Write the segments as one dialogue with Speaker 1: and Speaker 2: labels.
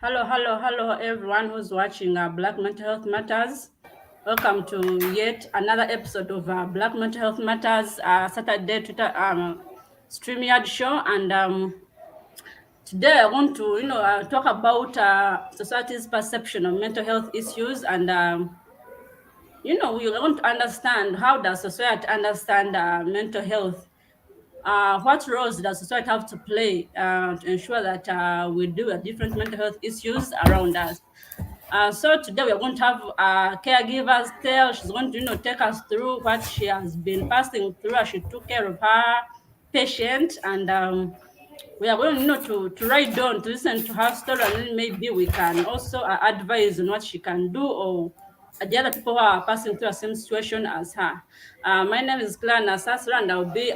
Speaker 1: Hello, everyone who's watching Black Mental Health Matters. Welcome to yet another episode of Black Mental Health Matters Saturday Twitter StreamYard show. And today I want to, talk about society's perception of mental health issues, and we want to understand how does society understand mental health. What roles does society have to play to ensure that we deal with different mental health issues around us? So today we are going to have caregivers tell. She's going to, take us through what she has been passing through as she took care of her patient, and we are going, to write down to listen to her story, and then maybe we can also advise on what she can do or the other people who are passing through the same situation as her. My name is Claire Nasasira, and I'll be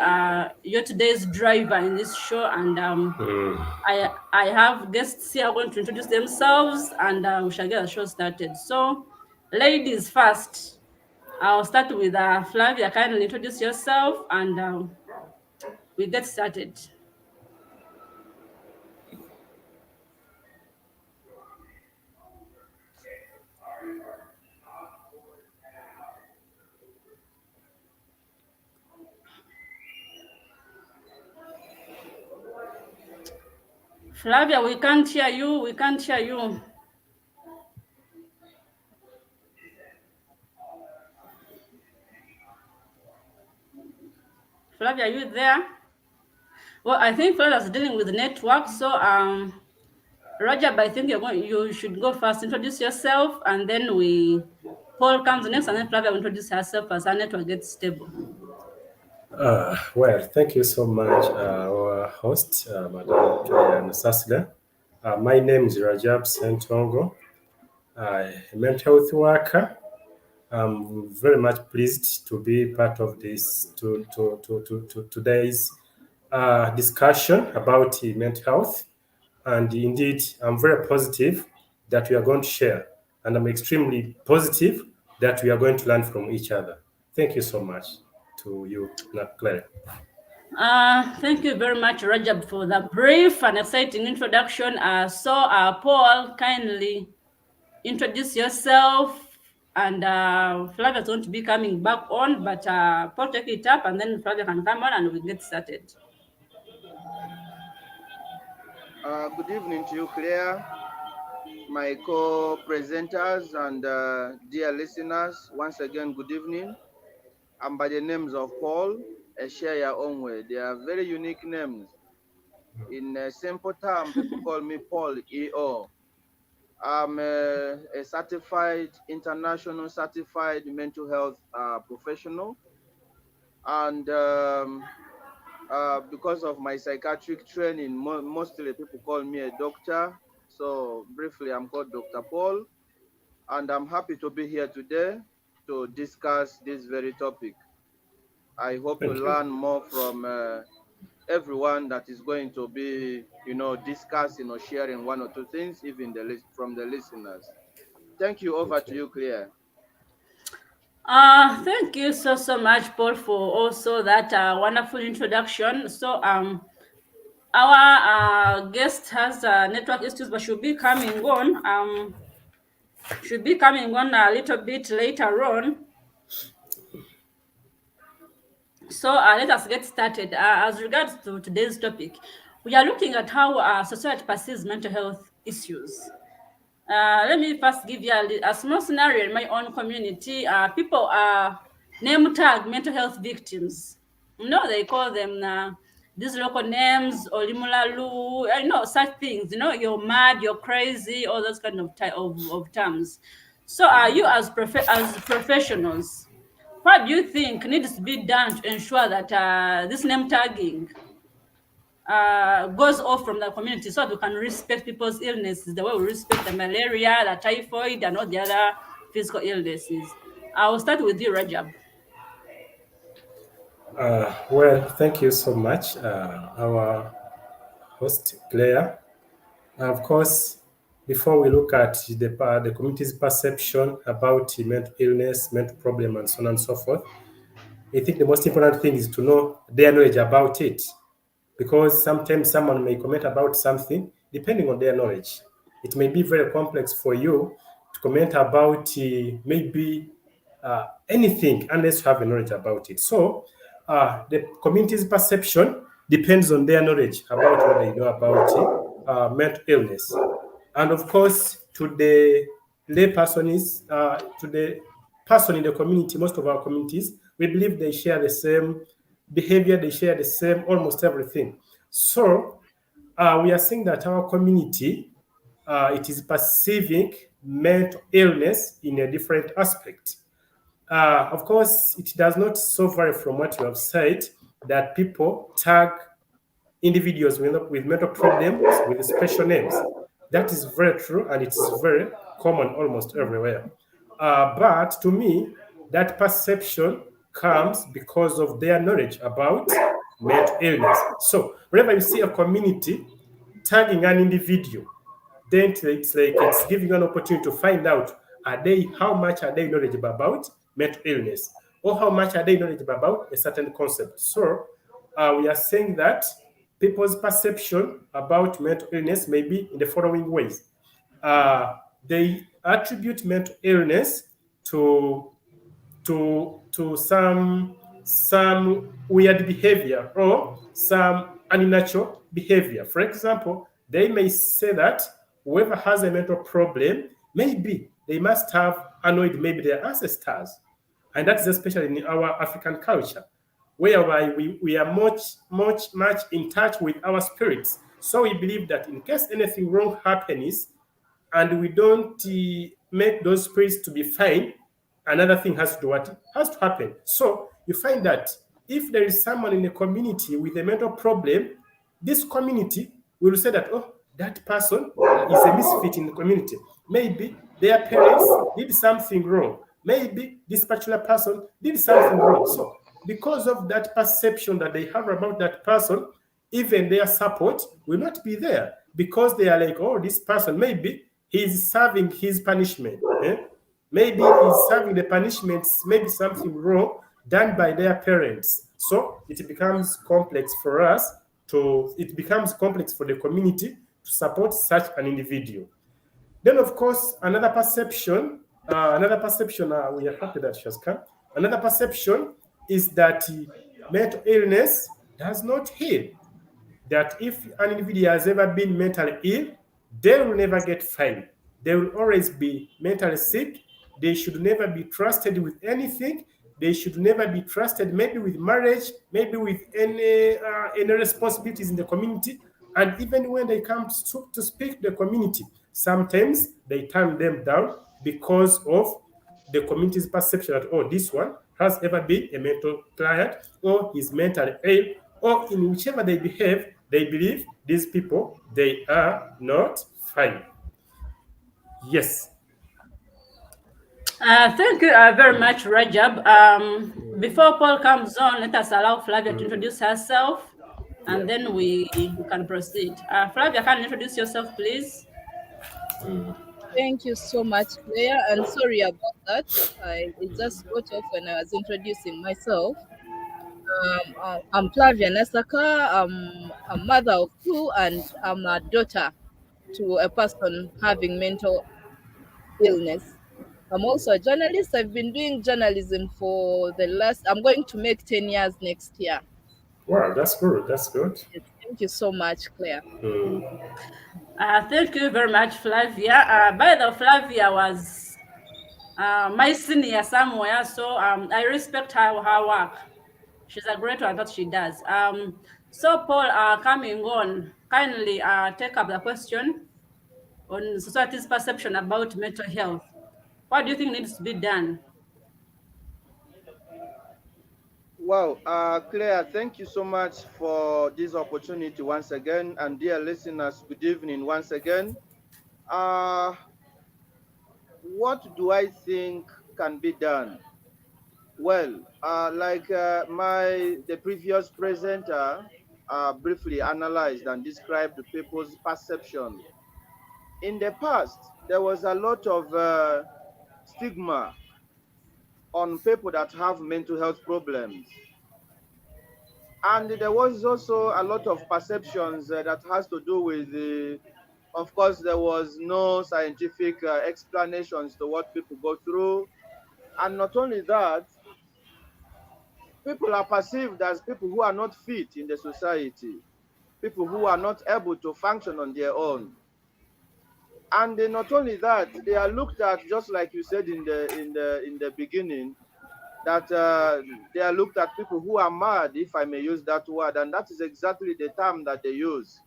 Speaker 1: your today's driver in this show. And I have guests here going to introduce themselves, and we shall get the show started. So, ladies first. I'll start with Flavia. Kindly introduce yourself, and we get started. Flavia, we can't hear you. We can't hear you. Flavia, are you there? Well, I think Flavia's dealing with the network. So, Rajab, I think you should go first. Introduce yourself, and then Paul comes next, and then Flavia will introduce herself as her network gets stable.
Speaker 2: Well, thank you so much, our host, Madam Claire Nasasira. My name is Rajab Ssentongo, a mental health worker. I'm very much pleased to be part of this today's discussion about mental health. And indeed, I'm very positive that we are going to share, and I'm extremely positive that we are going to learn from each other. Thank you so much to you, Claire.
Speaker 1: Thank you very much, Rajab, for the brief and exciting introduction. Paul, kindly introduce yourself, and Flavia is going to be coming back on, but Paul, take it up, and then Flavia can come on, and we get started.
Speaker 3: Good evening to you, Claire, my co-presenters, and dear listeners. Once again, good evening. I'm by the names of Paul Esheya Onwe. They are very unique names. In simple terms, people call me Paul EO. I'm a certified, international certified mental health professional. And because of my psychiatric training, mostly people call me a doctor. So briefly, I'm called Dr. Paul, and I'm happy to be here today to discuss this very topic. I hope to learn more from everyone that is going to be, discussing or sharing one or two things, even from the listeners. Thank you. Over to you, Claire.
Speaker 1: Thank you so much, Paul, for also that wonderful introduction. So, our guest has network issues, but she'll be coming on. Should be coming on a little bit later on. So let us get started. As regards to today's topic, we are looking at how society perceives mental health issues. Let me first give you a small scenario in my own community. People name tag mental health victims. They call them these local names, or Limulalu, such things. You're mad, you're crazy, all those kind of terms. So, you as professionals, what do you think needs to be done to ensure that this name tagging goes off from the community, so that we can respect people's illnesses the way we respect the malaria, the typhoid, and all the other physical illnesses? I will start with you, Rajab.
Speaker 2: Well, thank you so much, our host, Claire. Of course, before we look at the community's perception about mental illness, mental problem, and so on and so forth, I think the most important thing is to know their knowledge about it. Because sometimes someone may comment about something depending on their knowledge. it may be very complex for you to comment about maybe anything unless you have a knowledge about it. So the community's perception depends on their knowledge about what they know about mental illness. And of course, to the lay person is to the person in the community, most of our communities, we believe they share the same behavior, they share the same almost everything. So we are seeing that our community it is perceiving mental illness in a different aspect. Of course, it does not so vary from what you have said that people tag individuals with mental problems with special names. That is very true and it's very common almost everywhere. But to me, that perception comes because of their knowledge about mental illness. So, whenever you see a community tagging an individual, then it's giving you an opportunity to find out how much are they knowledgeable about mental illness or how much are they knowledgeable about a certain concept. So we are saying that people's perception about mental illness may be in the following ways. They attribute mental illness to some weird behavior or some unnatural behavior. For example, they may say that whoever has a mental problem, maybe they must have annoyed maybe their ancestors. And that's especially in our African culture, whereby we are much in touch with our spirits. So we believe that in case anything wrong happens, and we don't make those spirits to be fine, another thing has to do what has to happen. So you find that if there is someone in a community with a mental problem, this community will say that, oh, that person is a misfit in the community. Maybe their parents did something wrong. Maybe this particular person did something wrong. So because of that perception that they have about that person, even their support will not be there because they are like, oh, this person, maybe he's serving his punishment. Maybe he's serving the punishments, maybe something wrong done by their parents. So it becomes complex for it becomes complex for the community to support such an individual. Then, of course, another perception, we are happy that she has come. Another perception is that mental illness does not heal. That if an individual has ever been mentally ill, they will never get fine. They will always be mentally sick. They should never be trusted with anything. They should never be trusted, maybe with marriage, maybe with any responsibilities in the community. And even when they come to speak to the community, sometimes they turn them down because of the community's perception that, oh, this one has ever been a mental client or is mentally ill, or in whichever they behave, they believe these people, they are not fine. Yes.
Speaker 1: Thank you very much, Rajab. Before Paul comes on, let us allow Flavia to introduce herself, and then we can proceed. Flavia, can you introduce yourself, please?
Speaker 4: Thank you so much, Claire, and sorry about that. It just got off when I was introducing myself. I'm Flavia Nassaka. I'm a mother of two, and I'm a daughter to a person having mental illness. I'm also a journalist. I've been doing journalism for I'm going to make 10 years next year.
Speaker 2: Wow, that's good. That's good.
Speaker 4: Yes, thank you so much, Claire.
Speaker 1: Thank you very much, Flavia. By the way, Flavia was my senior somewhere, so I respect her work. She's a great one that she does. So Paul, coming on, kindly take up the question on society's perception about mental health. What do you think needs to be done?
Speaker 3: Wow, Claire, thank you so much for this opportunity once again. And dear listeners, good evening once again. What do I think can be done? Well, like the previous presenter briefly analyzed and described the people's perception. In the past, there was a lot of stigma on people that have mental health problems. And there was also a lot of perceptions that has to do with Of course, there was no scientific explanations to what people go through. And not only that, people are perceived as people who are not fit in the society, people who are not able to function on their own. And not only that, they are looked at, just like you said in the beginning, that they are looked at people who are mad, if I may use that word, and that is exactly the term that they use.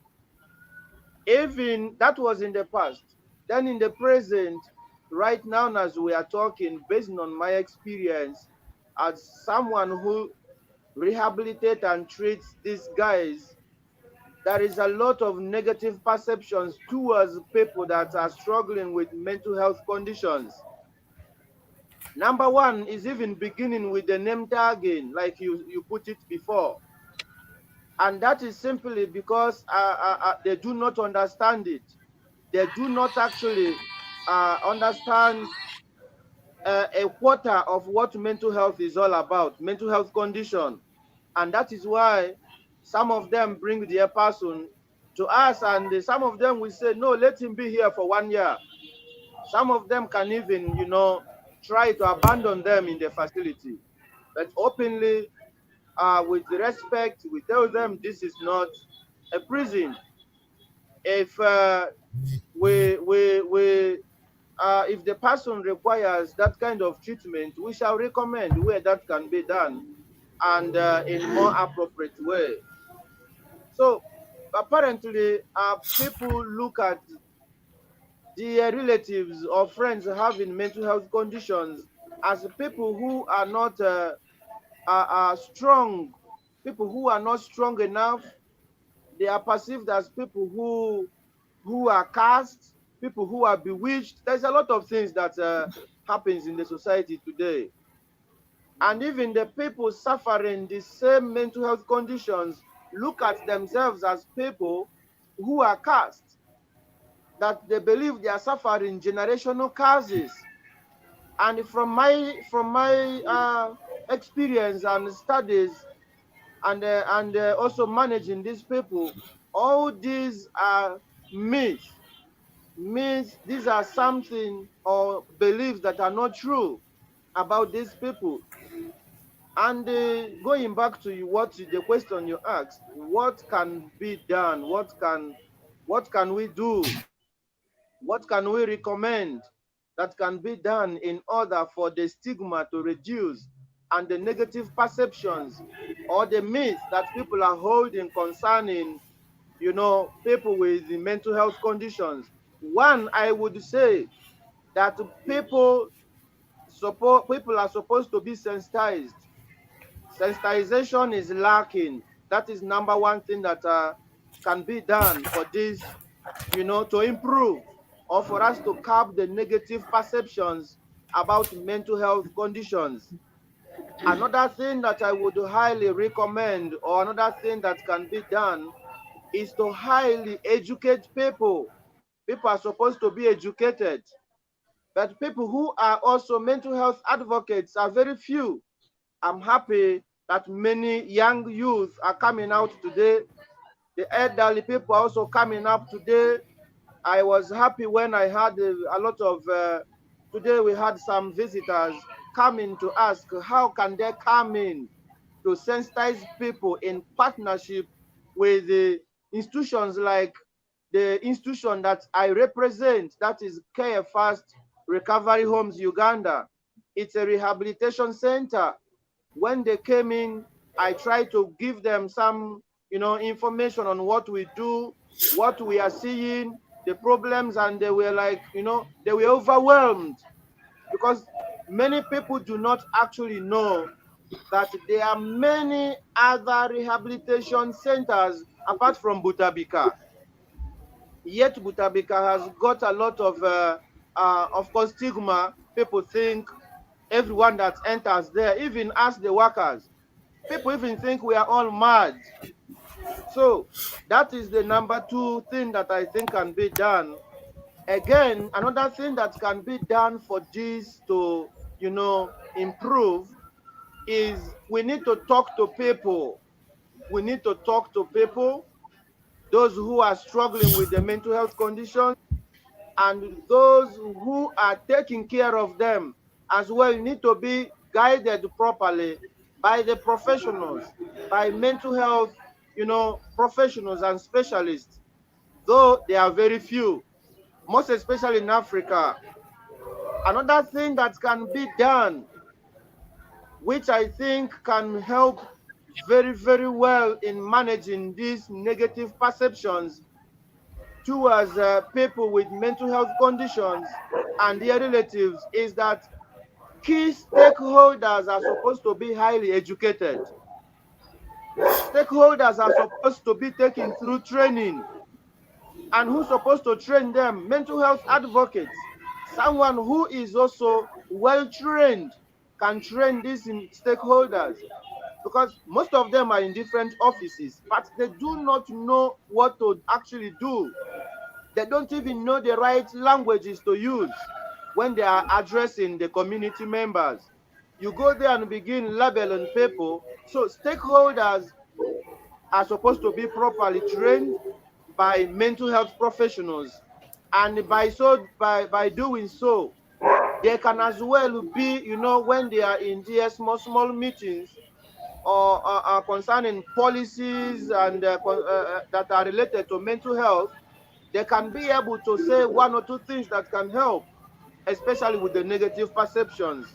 Speaker 3: Even that was in the past. Then in the present, right now as we are talking, based on my experience as someone who rehabilitate and treats these guys, there is a lot of negative perceptions towards people that are struggling with mental health conditions. Number one is even beginning with the name tagging, like you put it before. And that is simply because they do not understand it. They do not actually understand a quarter of what mental health is all about, mental health condition. And that is why some of them bring their person to us, and some of them will say, no, let him be here for 1 year. Some of them can even, try to abandon them in the facility. But openly, with respect, we tell them this is not a prison. If if the person requires that kind of treatment, we shall recommend where that can be done, and in more appropriate way. So apparently, people look at their relatives or friends having mental health conditions as people who are not strong, people who are not strong enough. They are perceived as people who are cursed, people who are bewitched. There's a lot of things that happens in the society today. And even the people suffering the same mental health conditions look at themselves as people who are cursed, that they believe they are suffering generational curses. And from my experience and studies, and also managing these people, all these are myths. Myths, these are something or beliefs that are not true about these people. And going back to the question you asked, what can be done? What can we do? What can we recommend that can be done in order for the stigma to reduce and the negative perceptions or the myths that people are holding concerning, people with the mental health conditions? One, I would say that people are supposed to be sensitized. Sensitization is lacking. That is number one thing that can be done for this, to improve or for us to curb the negative perceptions about mental health conditions. Another thing that I would highly recommend, or another thing that can be done, is to highly educate people. People are supposed to be educated, but people who are also mental health advocates are very few. I'm happy that many young youth are coming out today. The elderly people are also coming up today. I was happy when I had a lot of, today we had some visitors coming to ask how can they come in to sensitize people in partnership with the institutions like the institution that I represent, that is Care First Recovery Homes Uganda. It's a rehabilitation center. When they came in, I tried to give them some, information on what we do, what we are seeing, the problems, and they were like, they were overwhelmed because many people do not actually know that there are many other rehabilitation centers apart from Butabika. Yet Butabika has got a lot of course, stigma. People think everyone that enters there, even as the workers, people even think we are all mad. So that is the number two thing that I think can be done. Again, another thing that can be done for this to, improve is we need to talk to people. We need to talk to people. those who are struggling with the mental health conditions, and those who are taking care of them as well need to be guided properly by the professionals, by mental health, professionals and specialists, though they are very few, most especially in Africa. Another thing that can be done, which I think can help very, very well in managing these negative perceptions towards people with mental health conditions and their relatives, is that key stakeholders are supposed to be highly educated. Stakeholders are supposed to be taken through training. And who's supposed to train them? Mental health advocates. Someone who is also well trained can train these stakeholders, because most of them are in different offices, but they do not know what to actually do. They don't even know the right languages to use when they are addressing the community members. You go there and begin labeling people. So stakeholders are supposed to be properly trained by mental health professionals, and by doing so, they can as well be, when they are in these small meetings or concerning policies and that are related to mental health, they can be able to say one or two things that can help, especially with the negative perceptions.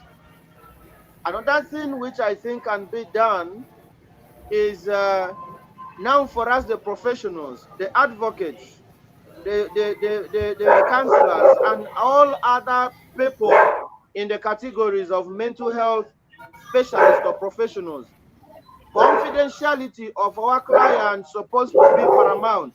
Speaker 3: Another thing which I think can be done is now for us, the professionals, the advocates, the counselors, and all other people in the categories of mental health specialists or professionals, confidentiality of our clients supposed to be paramount.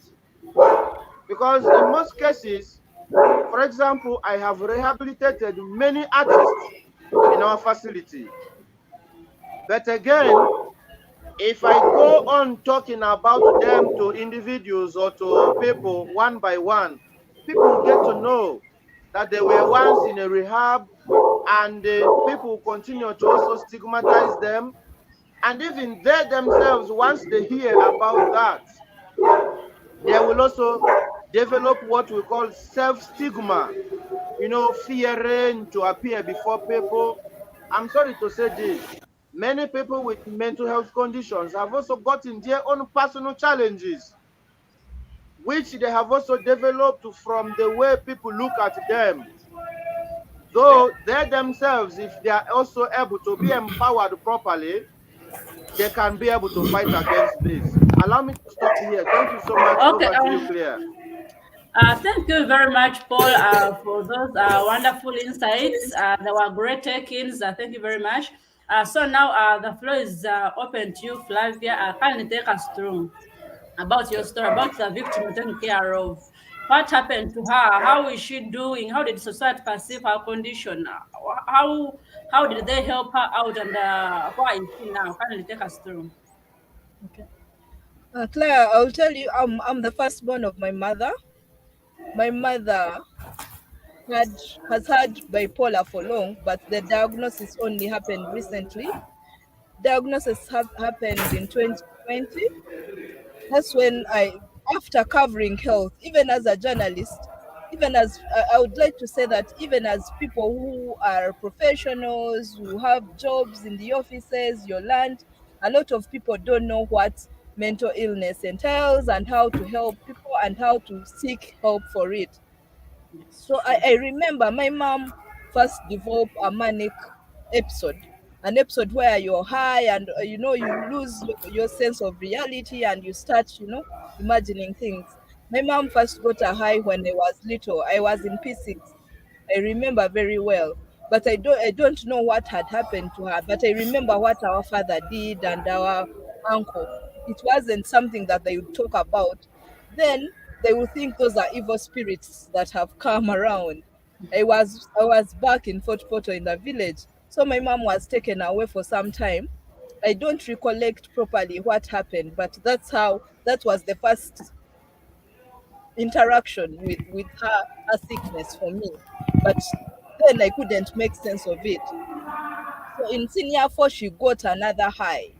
Speaker 3: Because in most cases, for example, I have rehabilitated many artists in our facility. But again, if I go on talking about them to individuals or to people one by one, people get to know that they were once in a rehab, and people continue to also stigmatize them. And even they themselves, once they hear about that, they will also develop what we call self-stigma, fearing to appear before people. I'm sorry to say this. Many people with mental health conditions have also gotten their own personal challenges, which they have also developed from the way people look at them. Though they themselves, if they are also able to be empowered properly, they can be able to fight against this. Allow me to stop here. Thank you so much.
Speaker 1: Okay.
Speaker 3: Over to you, Claire.
Speaker 1: Thank you very much, Paul, for those wonderful insights. They were great takings. Thank you very much. So now the floor is open to you, Flavia. Kindly take us through about your story, about the victim you're taking care of. What happened to her? How is she doing? How did society perceive her condition? How did they help her out? And why is she now? Kindly take us through.
Speaker 4: Okay. Claire, I'll tell you, I'm the firstborn of my mother. My mother has had bipolar for long, but the diagnosis only happened recently. Diagnosis happened in 2020. That's when after covering health, even as a journalist, even as I would like to say that even as people who are professionals, who have jobs in the offices, your land, a lot of people don't know what mental illness entails and how to help people and how to seek help for it.
Speaker 1: Yes,
Speaker 4: So
Speaker 1: true.
Speaker 4: I remember my mom first developed a manic episode, an episode where you're high and you lose your sense of reality and you start imagining things. My mom first got a high when I was little. I was in P6. I remember very well, but I don't know what had happened to her. But I remember what our father did and our uncle. It wasn't something that they would talk about. Then they will think those are evil spirits that have come around. I was back in Fort Porto in the village, so my mom was taken away for some time. I don't recollect properly what happened, but that was the first interaction with her sickness for me. But then I couldn't make sense of it. So in senior four, she got another high.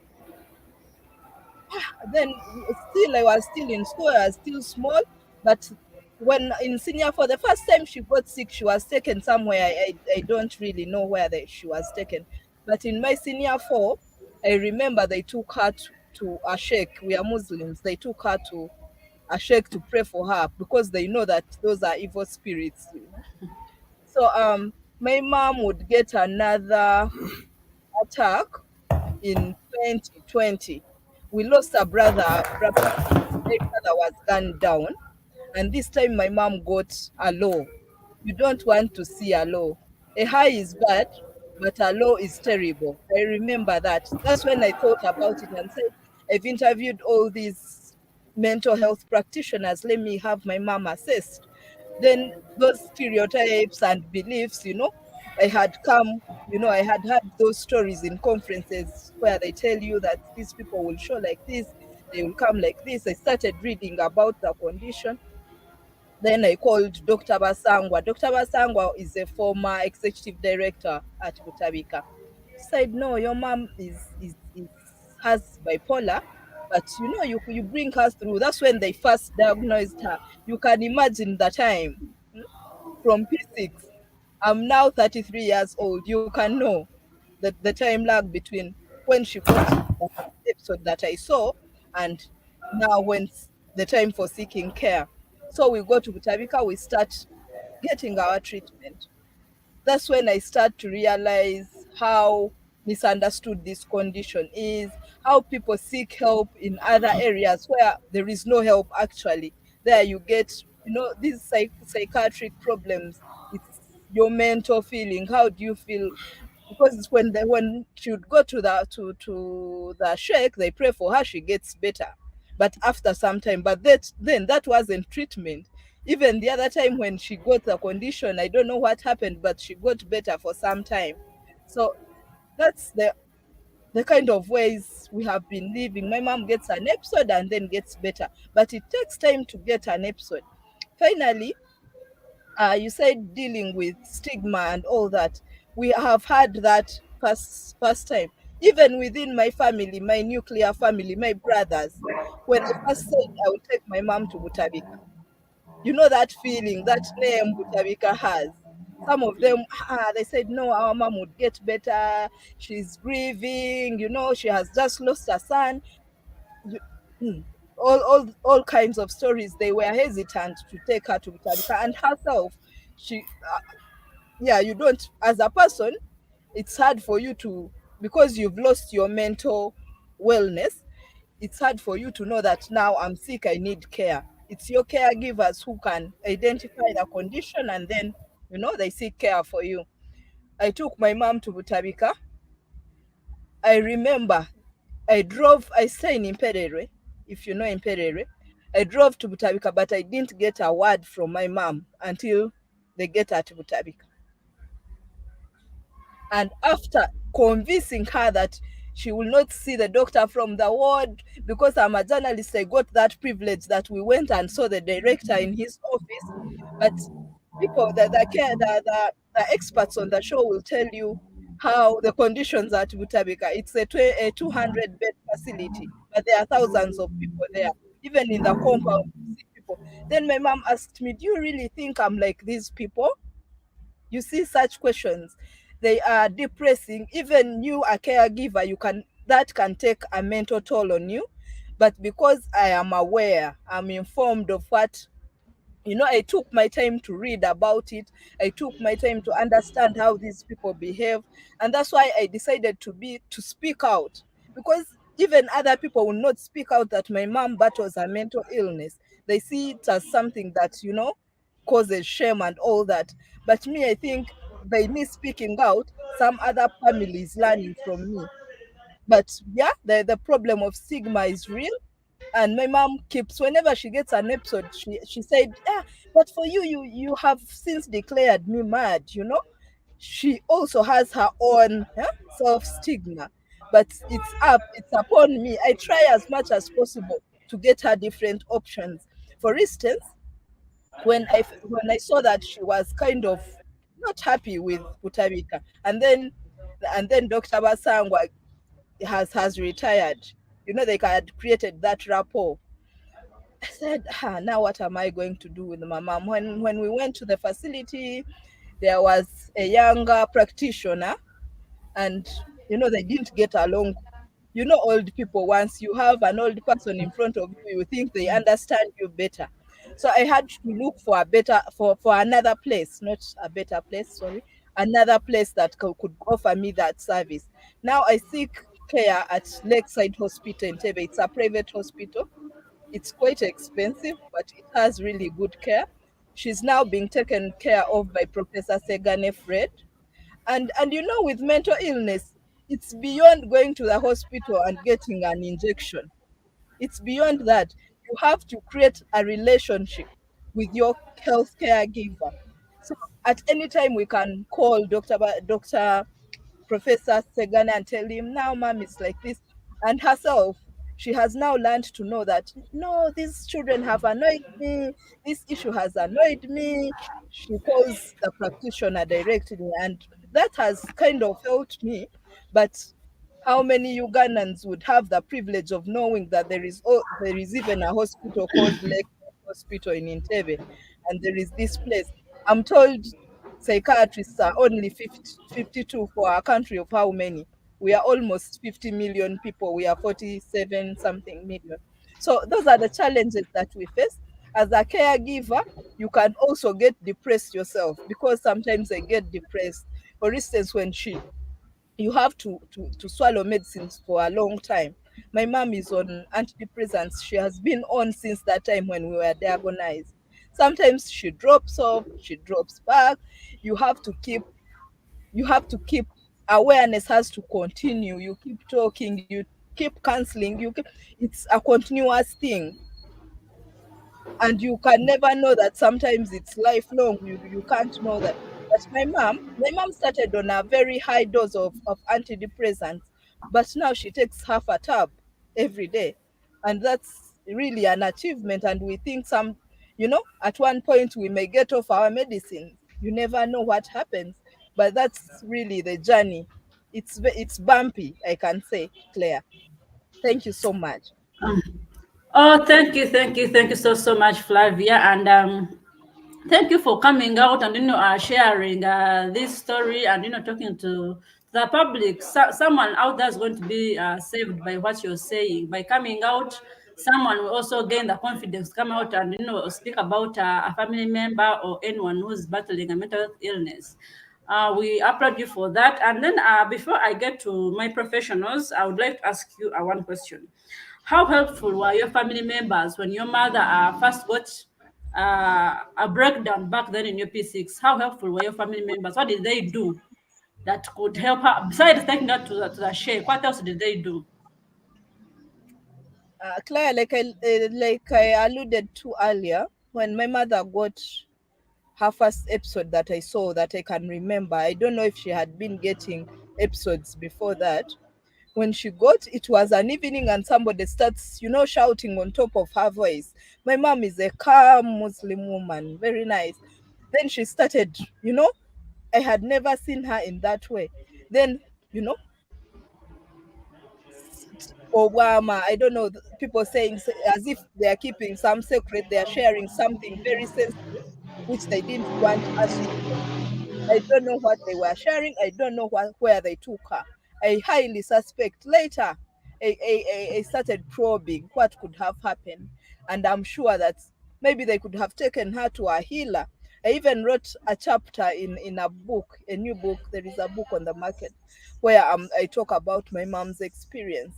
Speaker 4: then still I was still in school, I was still small. But when in senior for the first time she got sick, she was taken somewhere. I don't really know where she was taken. But in my senior four, I remember they took her to a sheikh. We are Muslims. They took her to a sheikh to pray for her because they know that those are evil spirits, you know. So my mom would get another attack in 2020. We lost a brother. My brother was gunned down, and this time my mom got a low. You don't want to see a low. A high is bad, but a low is terrible. I remember that. That's when I thought about it and said, I've interviewed all these mental health practitioners. Let me have my mom assessed. Then those stereotypes and beliefs, you know, I had come, you know, I had had those stories in conferences where they tell you that these people will show like this, they will come like this. I started reading about the condition. Then I called Dr. Basangwa. Dr. Basangwa is a former executive director at Butabika. She said, no, your mom is has bipolar, but you know, you bring her through. That's when they first diagnosed her. You can imagine the time, from P6. I'm now 33 years old. You can know the time lag between when she got the episode that I saw and now when the time for seeking care. So we go to Butabika, we start getting our treatment. That's when I start to realize how misunderstood this condition is, how people seek help in other areas where there is no help actually. There you get, you know, these psychiatric problems. It's your mental feeling. How do you feel? Because it's when she would go to the sheikh, they pray for her, she gets better. But after some time, but then that wasn't treatment. Even the other time when she got the condition, I don't know what happened, but she got better for some time. So that's the kind of ways we have been living. My mom gets an episode and then gets better, but it takes time to get an episode. Finally, you said dealing with stigma and all that. We have had that first time. Even within my family, my nuclear family, my brothers, when I first said I would take my mom to Butabika, you know that feeling, that name Butabika has. Some of them, they said, no, our mom would get better. She's grieving, you know, she has just lost her son. You- hmm, all kinds of stories. They were hesitant to take her to Butabika, and herself, she, yeah, you don't, as a person, it's hard for you to, because you've lost your mental wellness, it's hard for you to know that now I'm sick, I need care. It's your caregivers who can identify the condition and then, you know, they seek care for you. I took my mom to Butabika. I remember I stay in Imperere, if you know Imperere. I drove to Butabika, but I didn't get a word from my mom until they get at Butabika. And after convincing her that she will not see the doctor from the ward, because I'm a journalist, I got that privilege that we went and saw the director in his office. But people, the experts on the show will tell you how the conditions at Butabika. It's a 200 bed facility, but there are thousands of people there. Even in the compound, you see people. Then my mom asked me, do you really think I'm like these people? You see such questions, they are depressing. Even you, a caregiver, you can, that can take a mental toll on you. But because I am aware, I'm informed of what, you know, I took my time to read about it. I took my time to understand how these people behave. And that's why I decided to speak out. Because even other people will not speak out that my mom battles a mental illness. They see it as something that, you know, causes shame and all that. But me, I think by me speaking out, some other families learning from me. But yeah, the problem of stigma is real. And my mom keeps, whenever she gets an episode, she said, ah, but for you, you have since declared me mad, you know. She also has her own self stigma, but it's upon me. I try as much as possible to get her different options. For instance, when I saw that she was kind of not happy with Butabika, and then Dr. Basangwa has retired. They had created that rapport. I said, now what am I going to do with my mom? When we went to the facility, there was a younger practitioner, and they didn't get along. Old people, once you have an old person in front of you, you think they understand you better. So I had to look for a better for another place, not a better place, sorry, another place that could offer me that service. Now I seek care at Lakeside Hospital in Tebe. It's a private hospital. It's quite expensive, but it has really good care. She's now being taken care of by Professor Segane Fred. And with mental illness, it's beyond going to the hospital and getting an injection. It's beyond that. You have to create a relationship with your health caregiver. So at any time we can call Dr. Professor Segana and tell him, now mom is like this. And herself, she has now learned to know that, no, these children have annoyed me. This issue has annoyed me. She calls the practitioner directly, and that has kind of helped me. But how many Ugandans would have the privilege of knowing that there is even a hospital called Lake Hospital in Entebbe, and there is this place? I'm told psychiatrists are only 52 for a country of how many? We are almost 50 million people. We are 47 something million. So those are the challenges that we face. As a caregiver, you can also get depressed yourself, because sometimes I get depressed. For instance, when you have to swallow medicines for a long time. My mom is on antidepressants. She has been on since that time when we were diagonized. Sometimes she drops off, she drops back. You have to keep awareness has to continue. You keep talking, you keep counseling, it's a continuous thing. And you can never know that sometimes it's lifelong. You can't know that. But my mom started on a very high dose of antidepressants, but now she takes half a tab every day. And that's really an achievement. And we think at one point we may get off our medicine. You never know what happens. But that's really the journey. It's bumpy, I can say, Claire. Thank you so much.
Speaker 1: Oh, thank you so much, Flavia, and thank you for coming out and sharing this story and talking to the public. Someone out there is going to be saved by what you're saying. By coming out, someone will also gain the confidence to come out and speak about a family member or anyone who's battling a mental health illness. We applaud you for that. And then before I get to my professionals, I would like to ask you one question. How helpful were your family members when your mother first got a breakdown back then in your P6? How helpful were your family members? What did they do that could help her? Besides taking her to the shake, what else did they do?
Speaker 4: Claire, like I alluded to earlier, when my mother got her first episode that I saw that I can remember, I don't know if she had been getting episodes before that. When she got, it was an evening and somebody starts, shouting on top of her voice. My mom is a calm Muslim woman, very nice. Then she started, I had never seen her in that way. Then, you know, Obama, I don't know, people saying as if they are keeping some secret, they are sharing something very sensitive, which they didn't want us to know. I don't know what they were sharing. I don't know where they took her. I highly suspect later I started probing what could have happened. And I'm sure that maybe they could have taken her to a healer. I even wrote a chapter in a book, a new book. There is a book on the market where I talk about my mom's experience.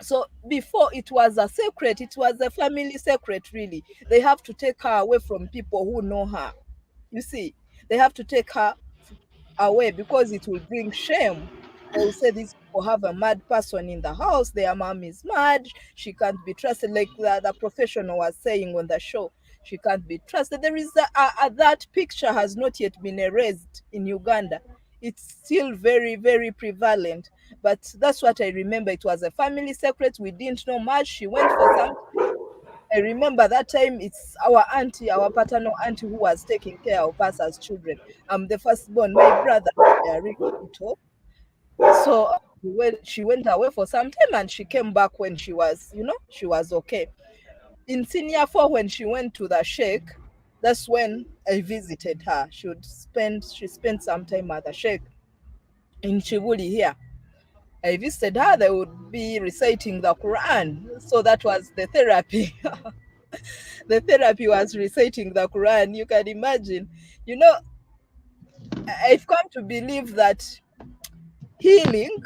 Speaker 4: So before, it was a secret, it was a family secret, really. They have to take her away from people who know her. You see, they have to take her away because it will bring shame. They will say these people have a mad person in the house, their mom is mad, she can't be trusted, like the professional was saying on the show. She can't be trusted. There is that picture has not yet been erased in Uganda. It's still very, very prevalent. But that's what I remember. It was a family secret. We didn't know much. She went for some. I remember that time it's our auntie, our paternal auntie, who was taking care of us as children. I'm the firstborn. My brother, they are really little. So she went away for some time and she came back when she was, she was okay. In senior 4, when she went to the sheikh, that's when I visited her. She spent some time at the sheikh in Chibuli here. I visited her, they would be reciting the Quran. So that was the therapy. The therapy was reciting the Quran. You can imagine. I've come to believe that healing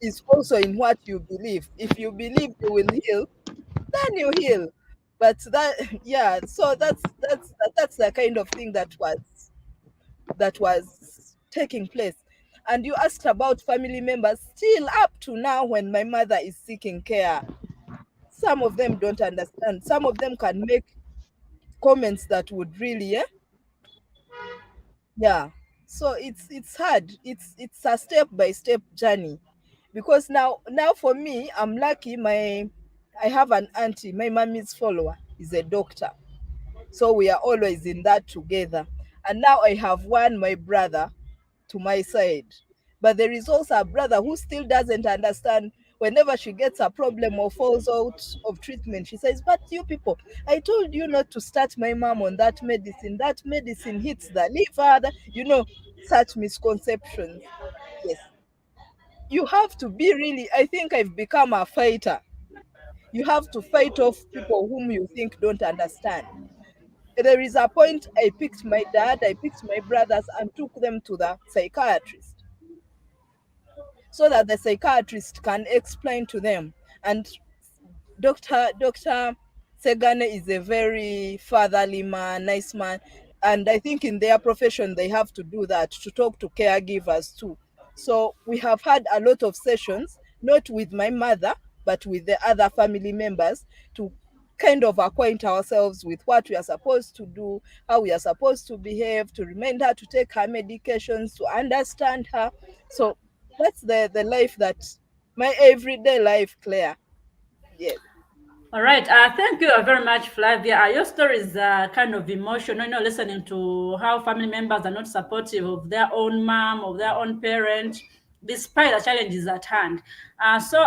Speaker 4: is also in what you believe. If you believe you will heal, then you heal. But yeah, so that's the kind of thing that was taking place. And you asked about family members. Still up to now, when my mother is seeking care, some of them don't understand. Some of them can make comments that would really, yeah. So it's hard. It's a step by step journey, because now for me, I'm lucky. I have an auntie. My mommy's follower is a doctor, so we are always in that together. And now I have my brother to my side. But there is also a brother who still doesn't understand. Whenever she gets a problem or falls out of treatment, she says, "But you people, I told you not to start my mom on that medicine. That medicine hits the liver." Such misconceptions. Yes. You have to be really, I think I've become a fighter. You have to fight off people whom you think don't understand. There is a point I picked my dad, I picked my brothers, and took them to the psychiatrist so that the psychiatrist can explain to them. And Dr. Segane is a very fatherly man, nice man. And I think in their profession, they have to do that, to talk to caregivers too. So we have had a lot of sessions, not with my mother, but with the other family members, to kind of acquaint ourselves with what we are supposed to do, how we are supposed to behave, to remind her to take her medications, to understand her. So that's the life, that my everyday life, Claire. Yes.
Speaker 1: All right. Thank you very much, Flavia. Your story is kind of emotional, listening to how family members are not supportive of their own mom, of their own parent, despite the challenges at hand. So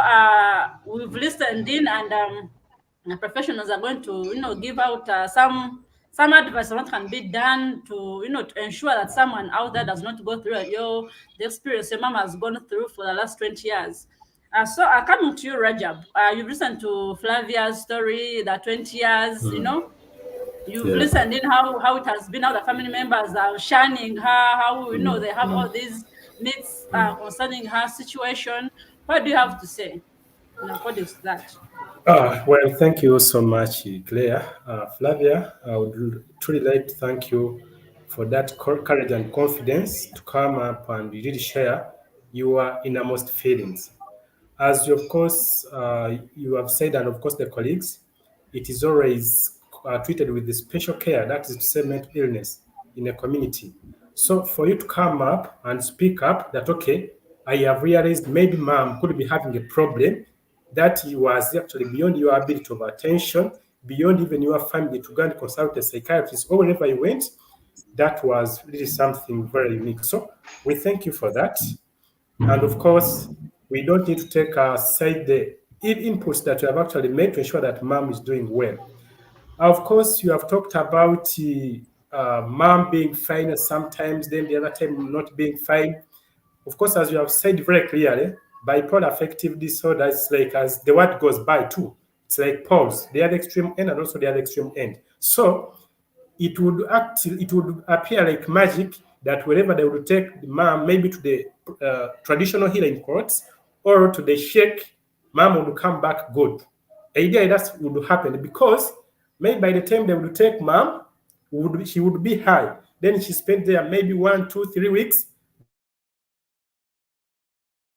Speaker 1: we've listened in, and professionals are going to, give out some advice on what can be done to, to ensure that someone out there does not go through the experience your mom has gone through for the last 20 years. So coming to you, Rajab, you've listened to Flavia's story, the 20 years, you've
Speaker 2: Yeah.
Speaker 1: listened in how it has been, how the family members are shunning her, how, they have all these myths concerning her situation. What do you have to say in accordance to that?
Speaker 2: Well, thank you so much, Claire. Flavia, I would truly like to thank you for that courage and confidence to come up and really share your innermost feelings. As you, of course, you have said, and of course the colleagues, it is always treated with the special care, that is to say mental illness in a community. So for you to come up and speak up that, okay, I have realized maybe mom could be having a problem that was actually beyond your ability of attention, beyond even your family, to go and consult a psychiatrist or wherever you went, that was really something very unique. So we thank you for that. And of course, we don't need to take aside the inputs that you have actually made to ensure that mom is doing well. Of course, you have talked about mom being fine sometimes, then the other time not being fine. Of course, as you have said very clearly, bipolar affective disorder is like, as the word goes by too, it's like poles, the other extreme end and also the other extreme end. So it would appear like magic that wherever they would take the mom, maybe to the traditional healing courts or to the sheikh, mom would come back good. Idea that would happen because maybe by the time they would take mom, she would be high. Then she spent there maybe 1, 2, 3 weeks.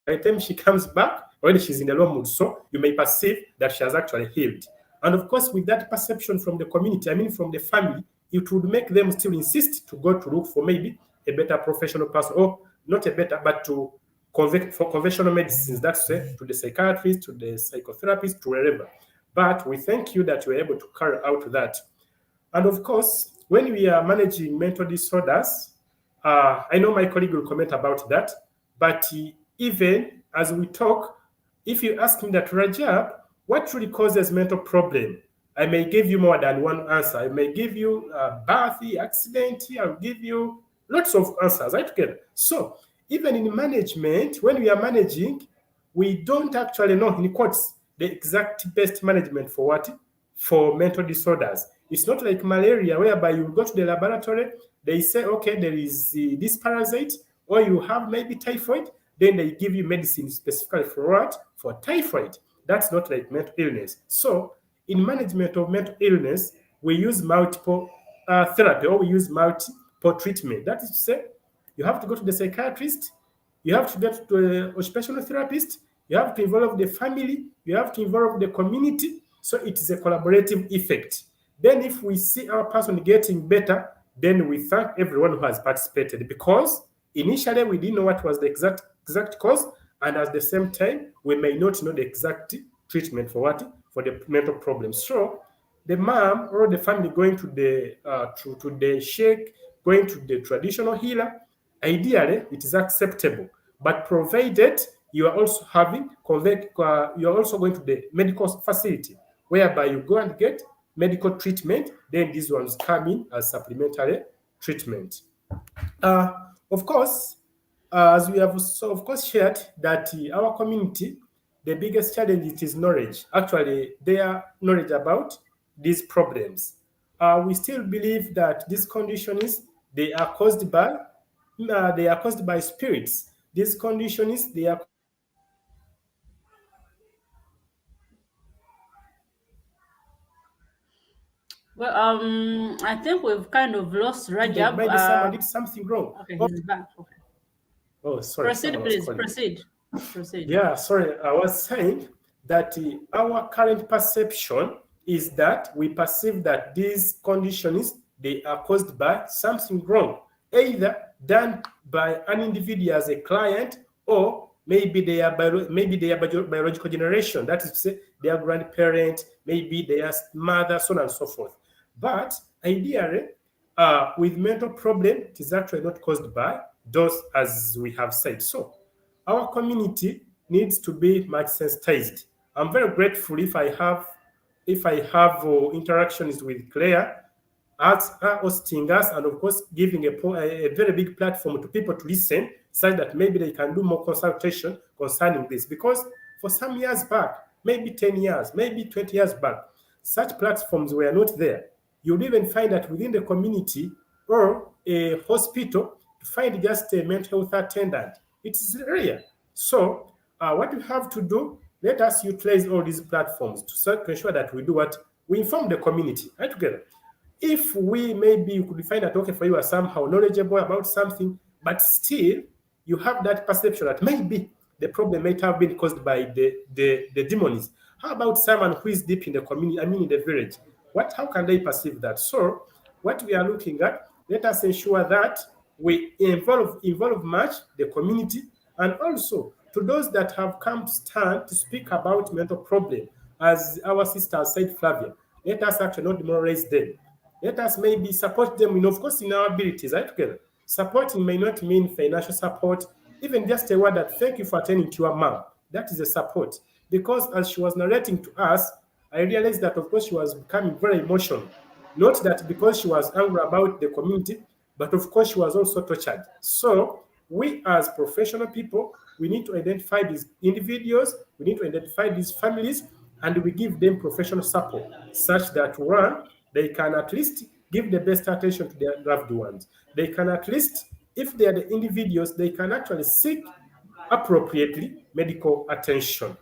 Speaker 2: By the time she comes back, already she's in the low mood. So you may perceive that she has actually healed. And of course, with that perception from the community, I mean from the family, it would make them still insist to go to look for maybe a better professional person, or not a better, but for conventional medicines, that's to the psychiatrist, to the psychotherapist, to wherever. But we thank you that you were able to carry out that. And of course, when we are managing mental disorders, I know my colleague will comment about that, but even as we talk, if you ask me that, Rajab, what really causes mental problem? I may give you more than one answer. I may give you birth, accident, I'll give you lots of answers, right together. So even in management, when we are managing, we don't actually know, in quotes, the exact best management for what? For mental disorders. It's not like malaria, whereby you go to the laboratory, they say, okay, there is this parasite, or you have maybe typhoid, then they give you medicine specifically for what? For typhoid. That's not like mental illness. So in management of mental illness, we use multiple therapy, or we use multiple treatment. That is to say, you have to go to the psychiatrist, you have to get to an occupational therapist, you have to involve the family, you have to involve the community. So it is a collaborative effect. Then if we see our person getting better, then we thank everyone who has participated, because initially we didn't know what was the exact cause, and at the same time, we may not know the exact treatment for what? For the mental problem. So the mom or the family going to the sheikh, going to the traditional healer, ideally it is acceptable, but provided you are also you are also going to the medical facility, whereby you go and get medical treatment, then these ones come in as supplementary treatment. Of course, as we have also, of course, shared that our community, the biggest challenge it is knowledge. Actually, their knowledge about these problems. We still believe that these conditions they are caused by spirits. These conditions they are
Speaker 1: Well, I think we've kind of lost Rajab.
Speaker 2: maybe someone did something wrong.
Speaker 1: Okay, he's back. Okay.
Speaker 2: Oh, sorry.
Speaker 1: Proceed,
Speaker 2: Someone was
Speaker 1: please.
Speaker 2: calling me.
Speaker 1: Proceed.
Speaker 2: Yeah, sorry. I was saying that our current perception is that we perceive that these conditions they are caused by something wrong, either done by an individual as a client, or maybe they are biological generation. That is to say, their grandparent, maybe their mother, so on and so forth. But ideally, with mental problem, it is actually not caused by those, as we have said. So our community needs to be much sensitized. I'm very grateful if I have interactions with Claire as hosting us, and of course giving a very big platform to people to listen, such that maybe they can do more consultation concerning this. Because for some years back, maybe 10 years, maybe 20 years back, such platforms were not there. You'll even find that within the community or a hospital, to find just a mental health attendant, it's rare. So what we have to do, let us utilize all these platforms to ensure that we do what? We inform the community, right together. If you could find that, okay, for you are somehow knowledgeable about something, but still you have that perception that maybe the problem might have been caused by the demons. How about someone who is deep in the community, in the village? How can they perceive that? So what we are looking at, let us ensure that we involve much the community, and also to those that have come to stand to speak about mental problem, as our sister said, Flavia, let us actually not demoralize them. Let us maybe support them, of course, in our abilities, right together. Supporting may not mean financial support, even just a word that thank you for attending to your mom. That is a support. Because as she was narrating to us, I realized that, of course, she was becoming very emotional. Not that because she was angry about the community, but of course, she was also tortured. So we as professional people, we need to identify these individuals, we need to identify these families, and we give them professional support such that, one, they can at least give the best attention to their loved ones. They can at least, if they are the individuals, they can actually seek appropriately medical attention.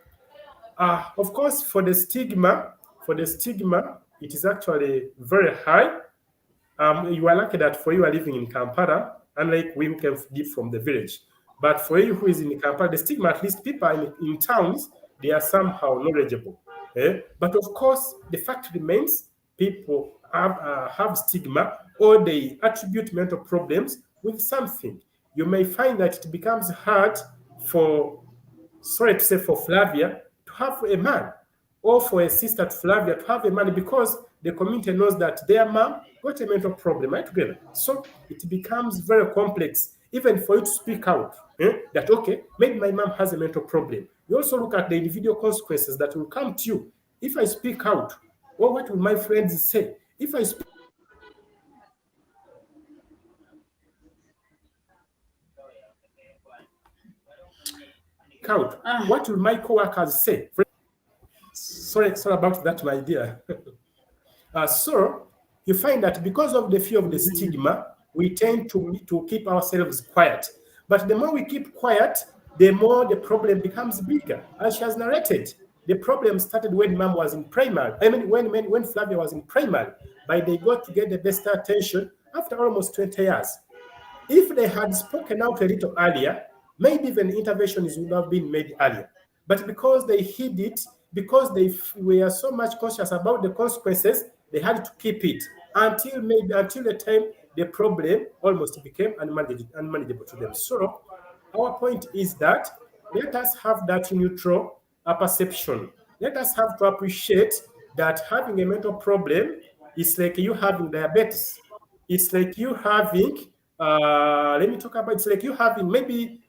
Speaker 2: Of course, for the stigma, it is actually very high. You are lucky that for you are living in Kampala, unlike we who can live from the village. But for you who is in Kampala, the stigma, at least people in towns, they are somehow knowledgeable. But of course, the fact remains, people have stigma, or they attribute mental problems with something. You may find that it becomes hard for Flavia to have a man, or for a sister to Flavia to have a man, because the community knows that their mom got a mental problem, right together. So it becomes very complex. even for you to speak out, that, okay, maybe my mom has a mental problem. You also look at the individual consequences that will come to you. If I speak out, well, what will my friends say? If I speak out, what will my co-workers say? Sorry about that, my dear. So you find that because of the fear of the stigma, we tend to keep ourselves quiet. But the more we keep quiet, the more the problem becomes bigger. As she has narrated, the problem started when mom was in primary. I mean, when Flavia was in primary, but they got to get the best attention after almost 20 years. If they had spoken out a little earlier, maybe even interventions would have been made earlier. But because they hid it, because they were so much conscious about the consequences, they had to keep it until the time the problem almost became unmanageable to them. So our point is that let us have that neutral perception. Let us have to appreciate that having a mental problem is like you having diabetes. It's like you having, let me talk about, it's like you having maybe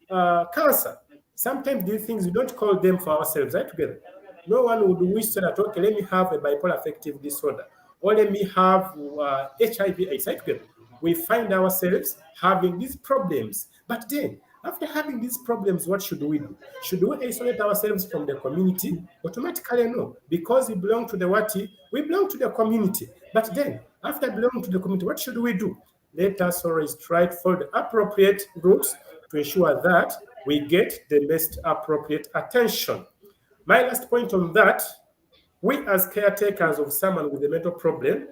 Speaker 2: cancer. Sometimes these things, we don't call them for ourselves, right, together. No one would wish to that, okay, let me have a bipolar affective disorder, or let me have HIV/AIDS, right, together. We find ourselves having these problems. But then, after having these problems, what should we do? Should we isolate ourselves from the community? Automatically, no. Because we belong to the what? We belong to the community. But then, after belonging to the community, what should we do? Let us always try to follow the appropriate routes to ensure that we get the best appropriate attention. My last point on that, we as caretakers of someone with a mental problem,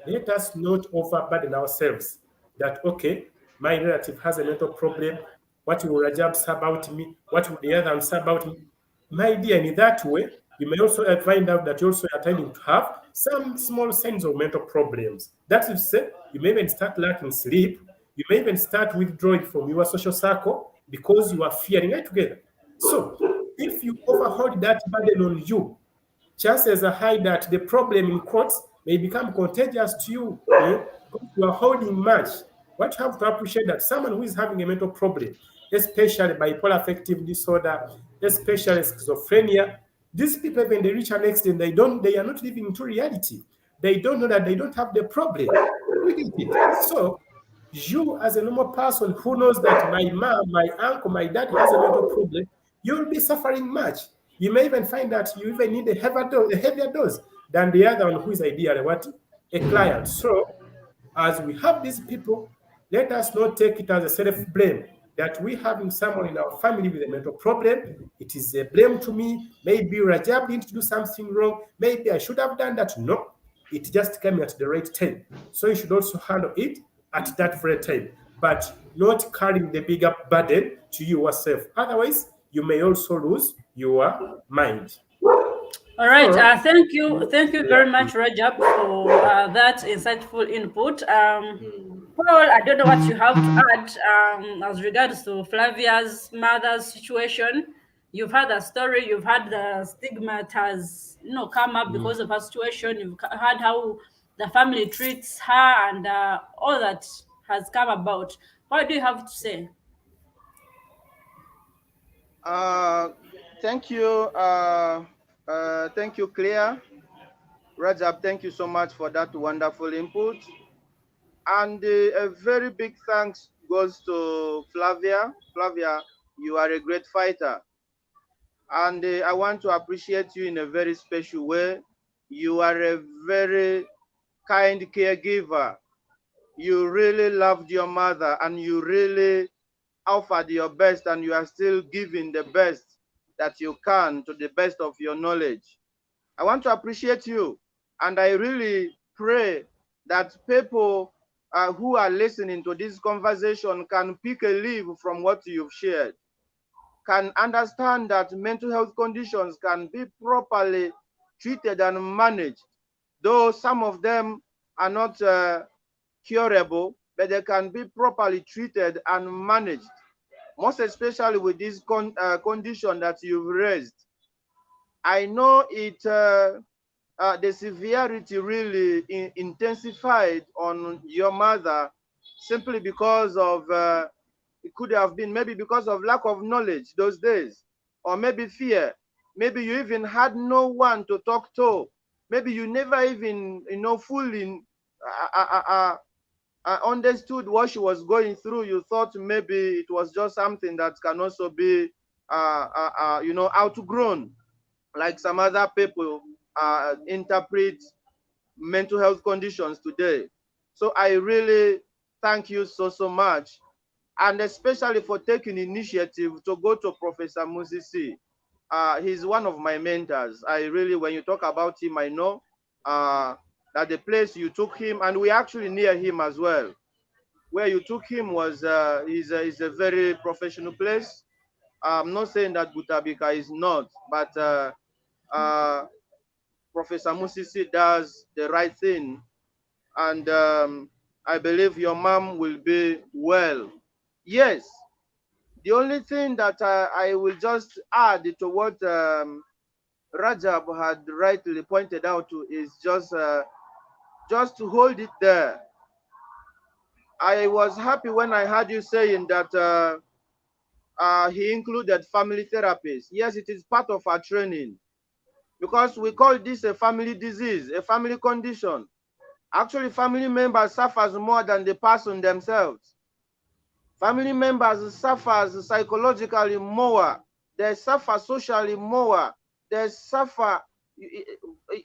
Speaker 2: let us not overburden ourselves that, okay, my relative has a mental problem. What will Rajab say about me? What will the other say about me? My dear, in that way, you may also find out that you also are tending to have some small signs of mental problems. That is, say, you may even start lacking sleep. You may even start withdrawing from your social circle because you are fearing it together. So, if you overhold that burden on you, chances are high that the problem in quotes may become contagious to you because you are holding much. What you have to appreciate that someone who is having a mental problem, especially bipolar affective disorder, especially schizophrenia, these people, when they reach an extent, they are not living into reality. They don't know that they don't have the problem. We get it. So you as a normal person who knows that my mom, my uncle, my dad has a mental problem, you'll be suffering much. You may even find that you even need a heavier dose than the other one who is ideally what? A client. So as we have these people, let us not take it as a self-blame that we having someone in our family with a mental problem. It is a blame to me. Maybe Rajab didn't do something wrong. Maybe I should have done that. No, it just came at the right time. So you should also handle it at that very time, but not carrying the bigger burden to yourself. Otherwise, you may also lose your mind.
Speaker 1: All right.
Speaker 2: So,
Speaker 1: Thank you. Thank you
Speaker 2: yeah.
Speaker 1: very much, Rajab, for that insightful input. Paul, I don't know what you have to add as regards to Flavia's mother's situation. You've had a story. You've had the stigma that has, come up because of her situation. You've heard how the family treats her and all that has come about. What do you have to say?
Speaker 3: Thank you. Thank you, Claire. Rajab, thank you so much for that wonderful input. And a very big thanks goes to Flavia. Flavia, you are a great fighter. And I want to appreciate you in a very special way. You are a very kind caregiver. You really loved your mother and you really offered your best, and you are still giving the best that you can to the best of your knowledge. I want to appreciate you, and I really pray that people who are listening to this conversation can pick a leaf from what you've shared, can understand that mental health conditions can be properly treated and managed, though some of them are not curable, but they can be properly treated and managed, most especially with this condition that you've raised. I know the severity really intensified on your mother simply because of It could have been maybe because of lack of knowledge those days, or maybe fear. Maybe you even had no one to talk to. Maybe you never even, fully understood what she was going through. You thought maybe it was just something that can also be, outgrown, like some other people interpret mental health conditions today. So I really thank you so much, and especially for taking initiative to go to Professor Musisi. He's one of my mentors. I really, when you talk about him, I know that the place you took him, and we actually near him as well. Where you took him was is a very professional place. I'm not saying that Butabika is not, but Professor Musisi does the right thing, and I believe your mom will be well. Yes, the only thing that I will just add to what Rajab had rightly pointed out to is just to hold it there. I was happy when I heard you saying that he included family therapists. Yes, it is part of our training, because we call this a family disease, a family condition. Actually, family members suffers more than the person themselves. Family members suffer psychologically more. They suffer socially more. They suffer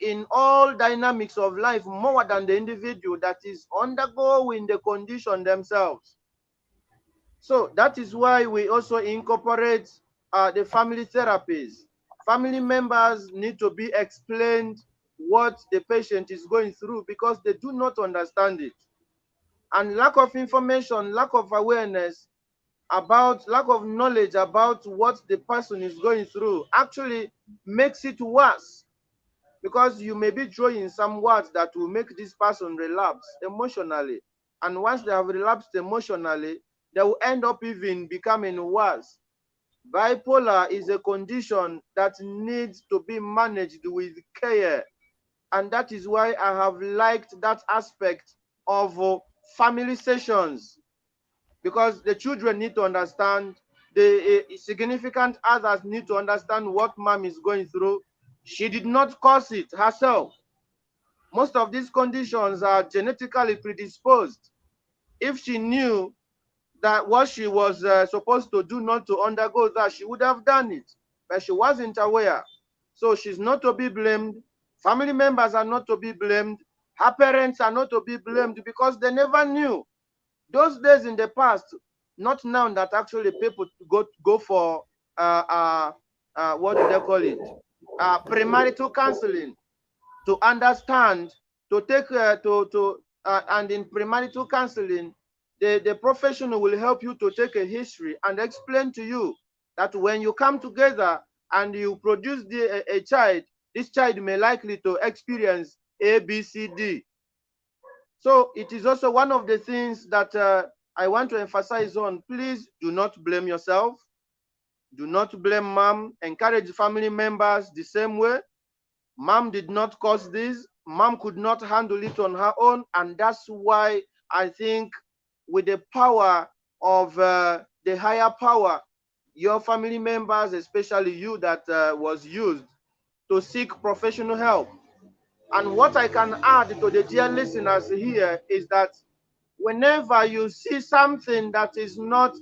Speaker 3: in all dynamics of life more than the individual that is undergoing the condition themselves. So that is why we also incorporate the family therapies. Family members need to be explained what the patient is going through, because they do not understand it. And lack of information, lack of awareness about, lack of knowledge about what the person is going through actually makes it worse, because you may be throwing some words that will make this person relapse emotionally. And once they have relapsed emotionally, they will end up even becoming worse. Bipolar is a condition that needs to be managed with care. And that is why I have liked that aspect of family sessions, because the children need to understand, the significant others need to understand what mom is going through. She did not cause it herself. Most of these conditions are genetically predisposed. If she knew that what she was supposed to do not to undergo that, she would have done it, but she wasn't aware. So she's not to be blamed. Family members are not to be blamed. Her parents are not to be blamed, because they never knew. Those days in the past, not now that actually people go for what do they call it? Premarital counseling, to understand, to take and in premarital counseling, the professional will help you to take a history and explain to you that when you come together and you produce a child, this child may likely to experience A, B, C, D. So it is also one of the things that I want to emphasize on. Please do not blame yourself. Do not blame mom. Encourage family members the same way. Mom did not cause this. Mom could not handle it on her own. And that's why I think with the power of the higher power, your family members, especially you that was used to seek professional help. And what I can add to the dear listeners here is that whenever you see something that is not,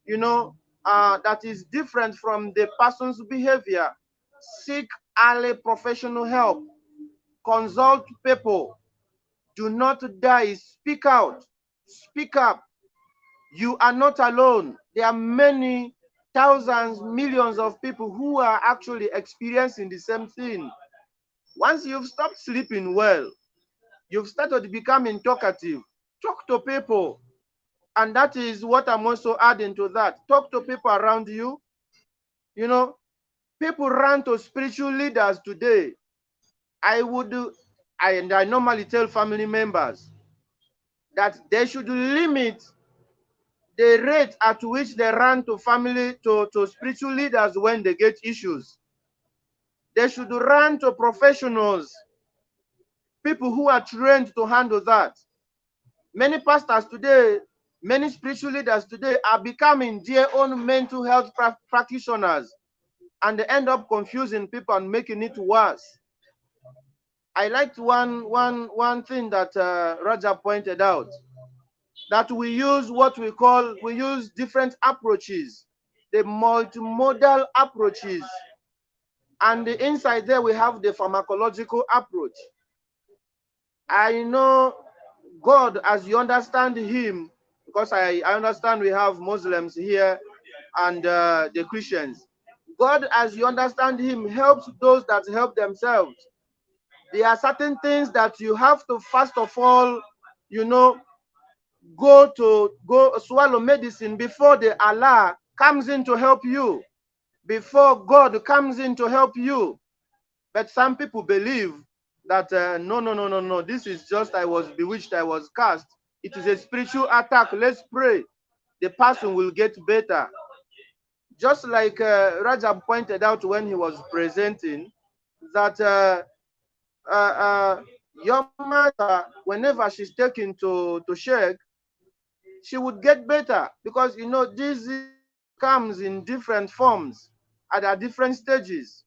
Speaker 3: that is different from the person's behavior, seek early professional help. Consult people. Do not die. Speak out. Speak up. You are not alone. There are many thousands, millions of people who are actually experiencing the same thing. Once you've stopped sleeping well, you've started becoming talkative. Talk to people. And that is what I'm also adding to that. Talk to people around you. People run to spiritual leaders today. I normally tell family members that they should limit the rate at which they run to spiritual leaders when they get issues. They should run to professionals, people who are trained to handle that. Many pastors today, Many spiritual leaders today are becoming their own mental health practitioners, and they end up confusing people and making it worse. I liked one thing that Rajab pointed out, that we use different approaches, the multimodal approaches. And the inside there, we have the pharmacological approach. I know God, as you understand him, because I understand we have Muslims here and the Christians. God, as you understand him, helps those that help themselves. There are certain things that you have to, first of all, go swallow medicine before the Allah comes in to help you, before God comes in to help you. But some people believe that no, this is just, I was bewitched, I was cast. It is a spiritual attack. Let's pray. The person will get better. Just like Rajab pointed out when he was presenting, that your mother, whenever she's taken to Sheikh, she would get better, because this comes in different forms at different stages.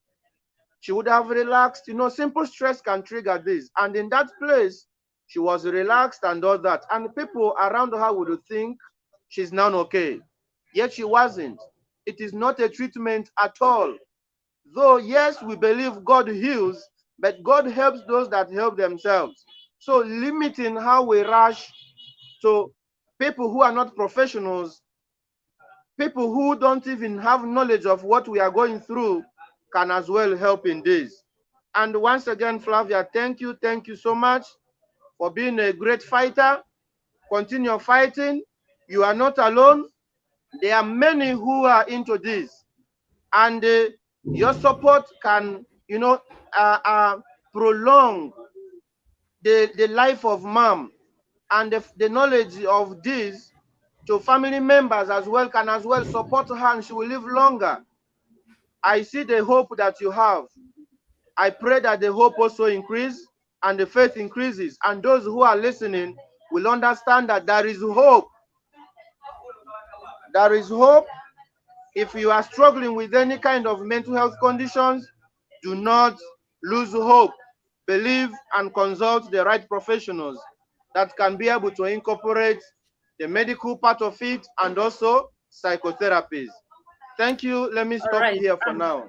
Speaker 3: She would have relaxed. Simple stress can trigger this. And in that place, she was relaxed and all that. And people around her would think she's now okay. Yet she wasn't. It is not a treatment at all. Though, yes, we believe God heals, but God helps those that help themselves. So limiting how we rush to people who are not professionals, people who don't even have knowledge of what we are going through, can as well help in this. And once again, Flavia, thank you so much for being a great fighter. Continue fighting. You are not alone. There are many who are into this, and your support can, prolong the life of mom, and the knowledge of this to family members as well can as well support her, and she will live longer. I see the hope that you have. I pray that the hope also increase and the faith increases, and those who are listening will understand that there is hope. There is hope. If you are struggling with any kind of mental health conditions, do not lose hope. Believe and consult the right professionals that can be able to incorporate the medical part of it and also psychotherapies. Thank you. Let me stop here for now.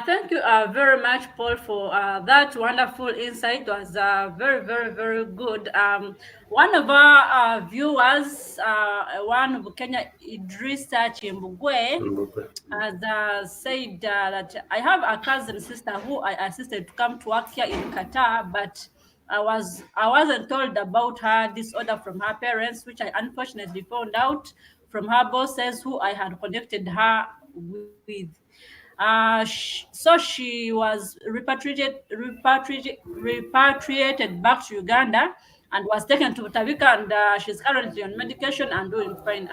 Speaker 1: Thank you very much, Paul, for that wonderful insight. It was very, very, very good. One of our viewers, one of Kenya, Idrisa Chimbugwe, has said that I have a cousin sister who I assisted to come to work here in Qatar, but I wasn't told about her disorder from her parents, which I unfortunately found out from her bosses who I had connected her with. So she was repatriated back to Uganda and was taken to Tavika, and she's currently on medication and doing fine.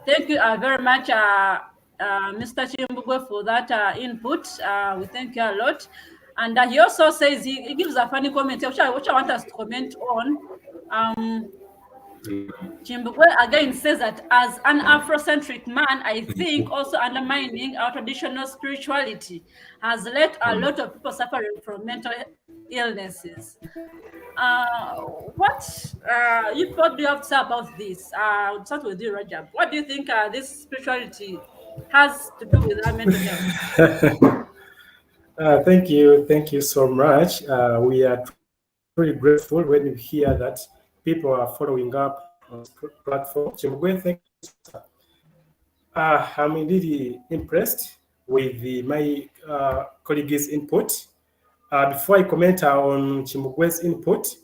Speaker 1: Thank you very much, Mr. Chimbugwe, for that input. We thank you a lot. And he also says he gives a funny comment, which I want us to comment on. Chimbugwe again says that as an Afrocentric man, I think also undermining our traditional spirituality has led a lot of people suffering from mental illnesses. What do you have to say about this? We'll start with you, Rajab. What do you think this spirituality has to do with our mental health?
Speaker 2: Thank you so much. We are really grateful when you hear that people are following up on this platform. Thank you. I'm really impressed with my colleagues' input. Before I comment on Chimugwe's input,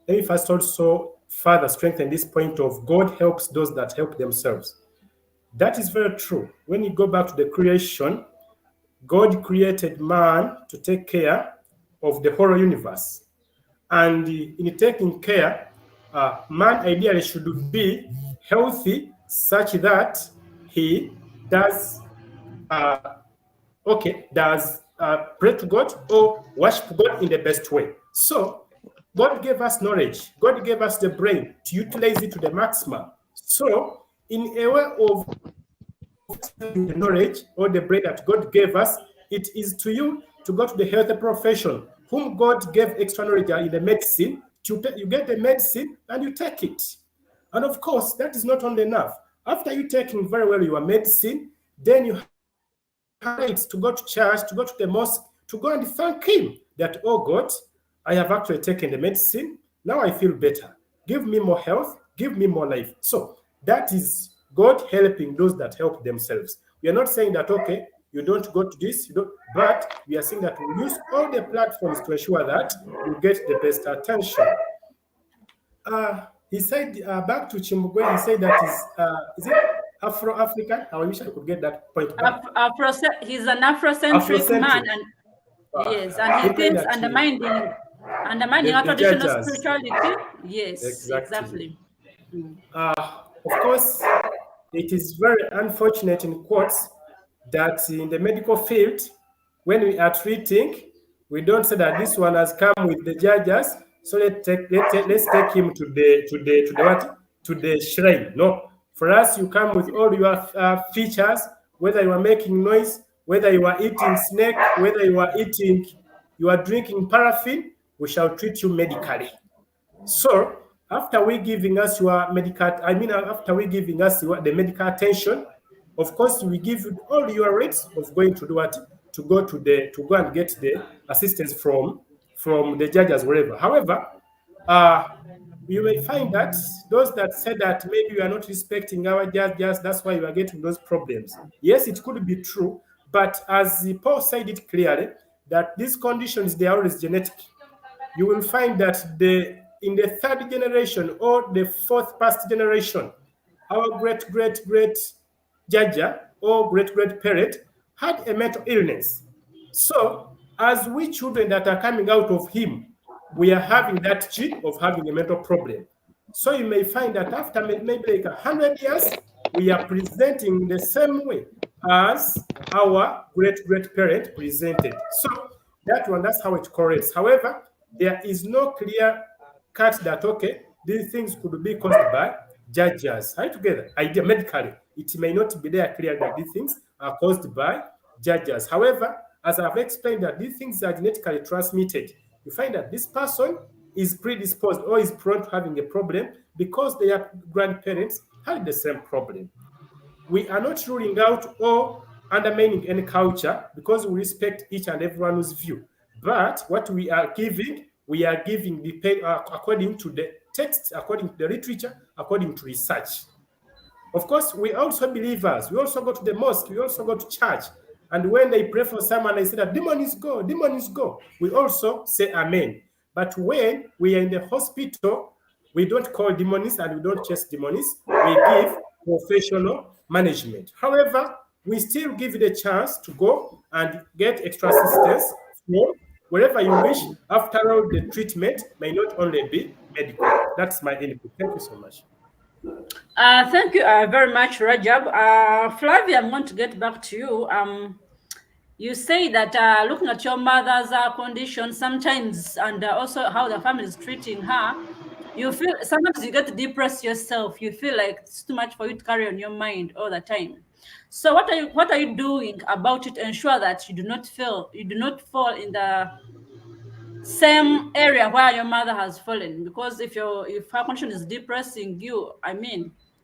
Speaker 2: let me first also further strengthen this point of God helps those that help themselves. That is very true. When you go back to the creation, God created man to take care of the whole universe. And in taking care, man ideally should be healthy such that he does pray to God or worship God in the best way. So God gave us knowledge. God gave us the brain to utilize it to the maximum. So, in a way of the knowledge or the brain that God gave us, it is to you to go to the health profession, whom God gave extra knowledge in the medicine. You get the medicine and you take it. And of course, that is not only enough. After you taking very well your medicine, then you have to go to church, to go to the mosque, to go and thank Him that, oh God, I have actually taken the medicine. Now I feel better. Give me more health, give me more life. So that is God helping those that help themselves. We are not saying that, okay, you don't go to this, you don't, but we are saying that we use all the platforms to ensure that you get the best attention. He said, back to Chimbugwe, he said that is it Afro-African? I wish I could get that point back.
Speaker 1: He's an Afrocentric man, and yes, and he thinks undermining our traditional spirituality. Yes, exactly.
Speaker 2: Of course, it is very unfortunate in quotes that in the medical field, when we are treating, we don't say that this one has come with the judges, so let's take him to the shrine. No, for us, you come with all your features, whether you are making noise, whether you are eating snake, whether you are drinking paraffin, we shall treat you medically. So after we giving us your medical, after we giving us the medical attention, of course, we give you all your rates of going to do what, to go and get the assistance from the judges, wherever. However, you may find that those that said that maybe you are not respecting our judges, that's why you are getting those problems. Yes, it could be true, but as Paul said it clearly, that these conditions, they are always genetic. You will find that in the third generation or the fourth past generation, our great judge or great parent had a mental illness. So as we children that are coming out of him, we are having that gene of having a mental problem. So you may find that after maybe like 100 years, we are presenting the same way as our great parent presented. So that's how it correlates. However, there is no clear cut that, okay, these things could be caused by judges. Right together, idea medically, it may not be there clear that these things are caused by judges. However, as I've explained that these things are genetically transmitted, you find that this person is predisposed or is prone to having a problem because their grandparents had the same problem. We are not ruling out or undermining any culture because we respect each and everyone's view. But what we are giving according to the text, according to the literature, according to research. Of course, we also believers. We also go to the mosque. We also go to church. And when they pray for someone, they say that demons go, demons go. We also say amen. But when we are in the hospital, we don't call demons and we don't chase demons. We give professional management. However, we still give it a chance to go and get extra assistance from wherever you wish. After all, the treatment may not only be medical. That's my input. Thank you so much.
Speaker 1: Thank you very much, Rajab. Flavia, I'm going to get back to you. You say that looking at your mother's condition sometimes, and also how the family is treating her, you feel sometimes you get depressed yourself. You feel like it's too much for you to carry on your mind all the time. So what are you doing about it to ensure that you do not fall in the same area where your mother has fallen? Because if her condition is depressing you,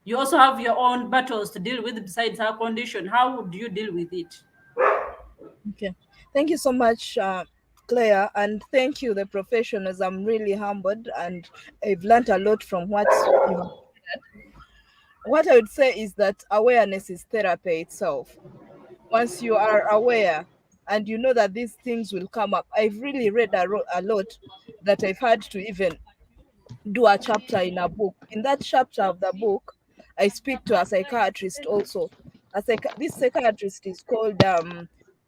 Speaker 1: you also have your own battles to deal with besides her condition. How would you deal with it?
Speaker 4: Okay, thank you so much, Claire, and thank you, the professionals. I'm really humbled and I've learned a lot from what you have said. What I would say is that awareness is therapy itself. Once you are aware and you know that these things will come up, I've really read a lot that I've had to even do a chapter in a book. In that chapter of the book, I speak to a psychiatrist also. This psychiatrist is called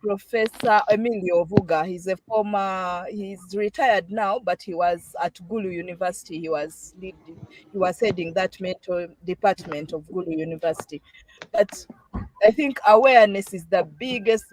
Speaker 4: Professor Emilio Vuga. He's retired now, but he was at Gulu University. He was heading that mental department of Gulu University. But I think awareness is the biggest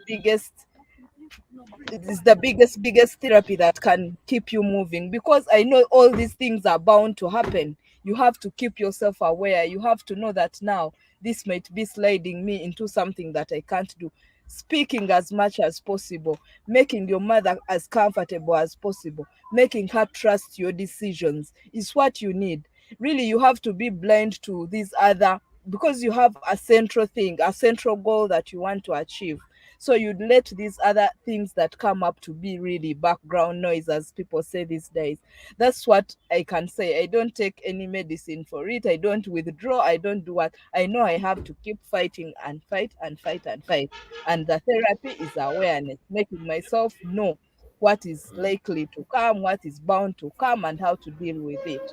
Speaker 4: is the biggest therapy that can keep you moving, because I know all these things are bound to happen. You have to keep yourself aware. You have to know that now this might be sliding me into something that I can't do. Speaking as much as possible, making your mother as comfortable as possible, making her trust your decisions is what you need. Really, you have to be blind to these other, because you have a central thing, a central goal that you want to achieve. So you'd let these other things that come up to be really background noise, as people say these days. That's what I can say. I don't take any medicine for it. I don't withdraw. I don't do what. I know I have to keep fighting and fight and fight and fight. And the therapy is awareness, making myself know what is likely to come, what is bound to come, and how to deal with it.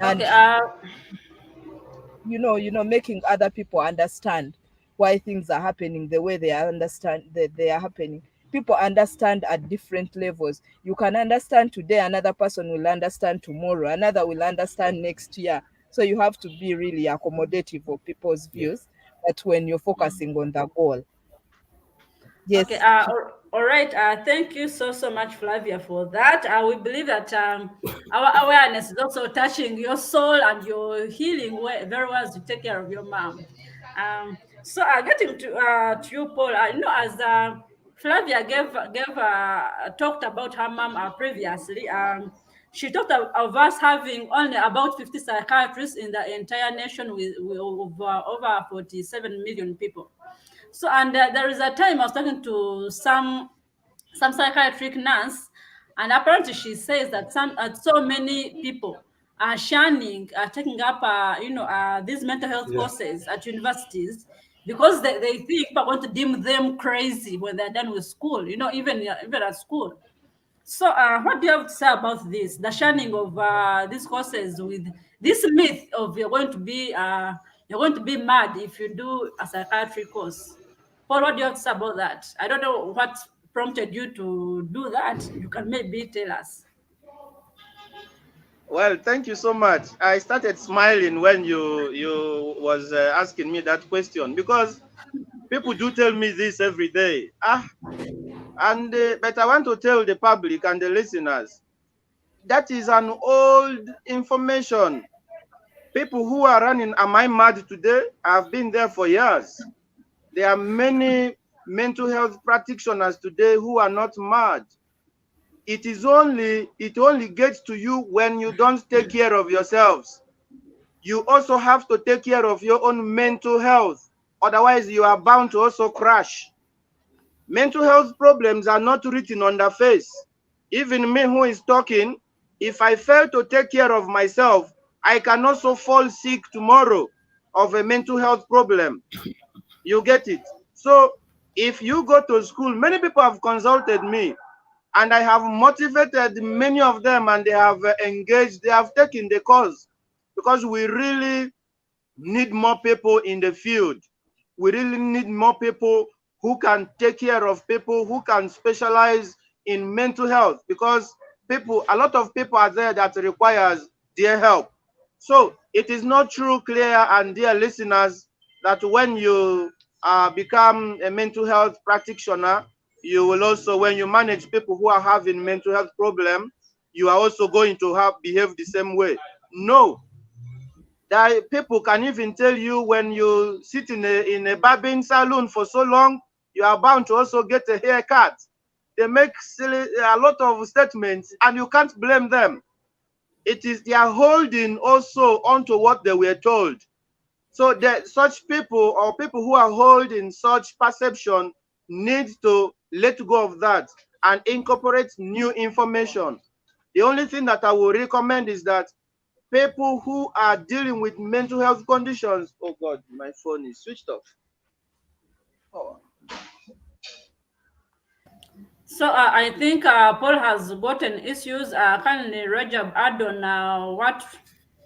Speaker 1: Okay.
Speaker 4: And making other people understand why things are happening the way they are understand that they are happening. People understand at different levels. You can understand today, another person will understand tomorrow, another will understand next year. So you have to be really accommodative of people's
Speaker 2: Yeah.
Speaker 4: views, but when you're focusing on the goal.
Speaker 1: Okay,
Speaker 4: Yes.
Speaker 1: all right. Thank you so much, Flavia, for that. We believe that our awareness is also touching your soul and your healing very well to take care of your mom. So getting to you, Paul. As Flavia gave talked about her mom previously. She talked of us having only about 50 psychiatrists in the entire nation with over 47 million people. So, and there is a time I was talking to some psychiatric nurse, and apparently she says that so many people are shunning, taking up, these mental health
Speaker 2: Yeah.
Speaker 1: courses at universities because they think people are going to deem them crazy when they're done with school. Even at school. So, what do you have to say about this? The shunning of these courses with this myth of you're going to be mad if you do a psychiatry course. Paul, what do you have to say about that? I don't know what prompted you to do that. You can maybe tell us.
Speaker 3: Well, thank you so much. I started smiling when you was asking me that question, because people do tell me this every day. And but I want to tell the public and the listeners that is an old information. People who are running Am I Mad today have been there for years. There are many mental health practitioners today who are not mad. It only gets to you when you don't take care of yourselves. You also have to take care of your own mental health. Otherwise, you are bound to also crash. Mental health problems are not written on the face. Even me who is talking, if I fail to take care of myself, I can also fall sick tomorrow of a mental health problem. You get it? So if you go to school, many people have consulted me, and I have motivated many of them, and they have engaged, they have taken the course, because we really need more people in the field. We really need more people who can take care of people, who can specialize in mental health, because a lot of people are there that requires their help. So it is not true, Claire and dear listeners, that when you become a mental health practitioner, you will also, when you manage people who are having mental health problem, you are also going to behave the same way. No, that people can even tell you, when you sit in a barbing salon for so long, you are bound to also get a haircut. They make a lot of statements, and you can't blame them. They are holding also onto what they were told. So that such people, or people who are holding such perception, need to let go of that and incorporate new information. The only thing that I will recommend is that people who are dealing with mental health conditions. Oh God, my phone is switched off. Oh.
Speaker 1: So I think Paul has gotten issues. Kindly Rajab add on what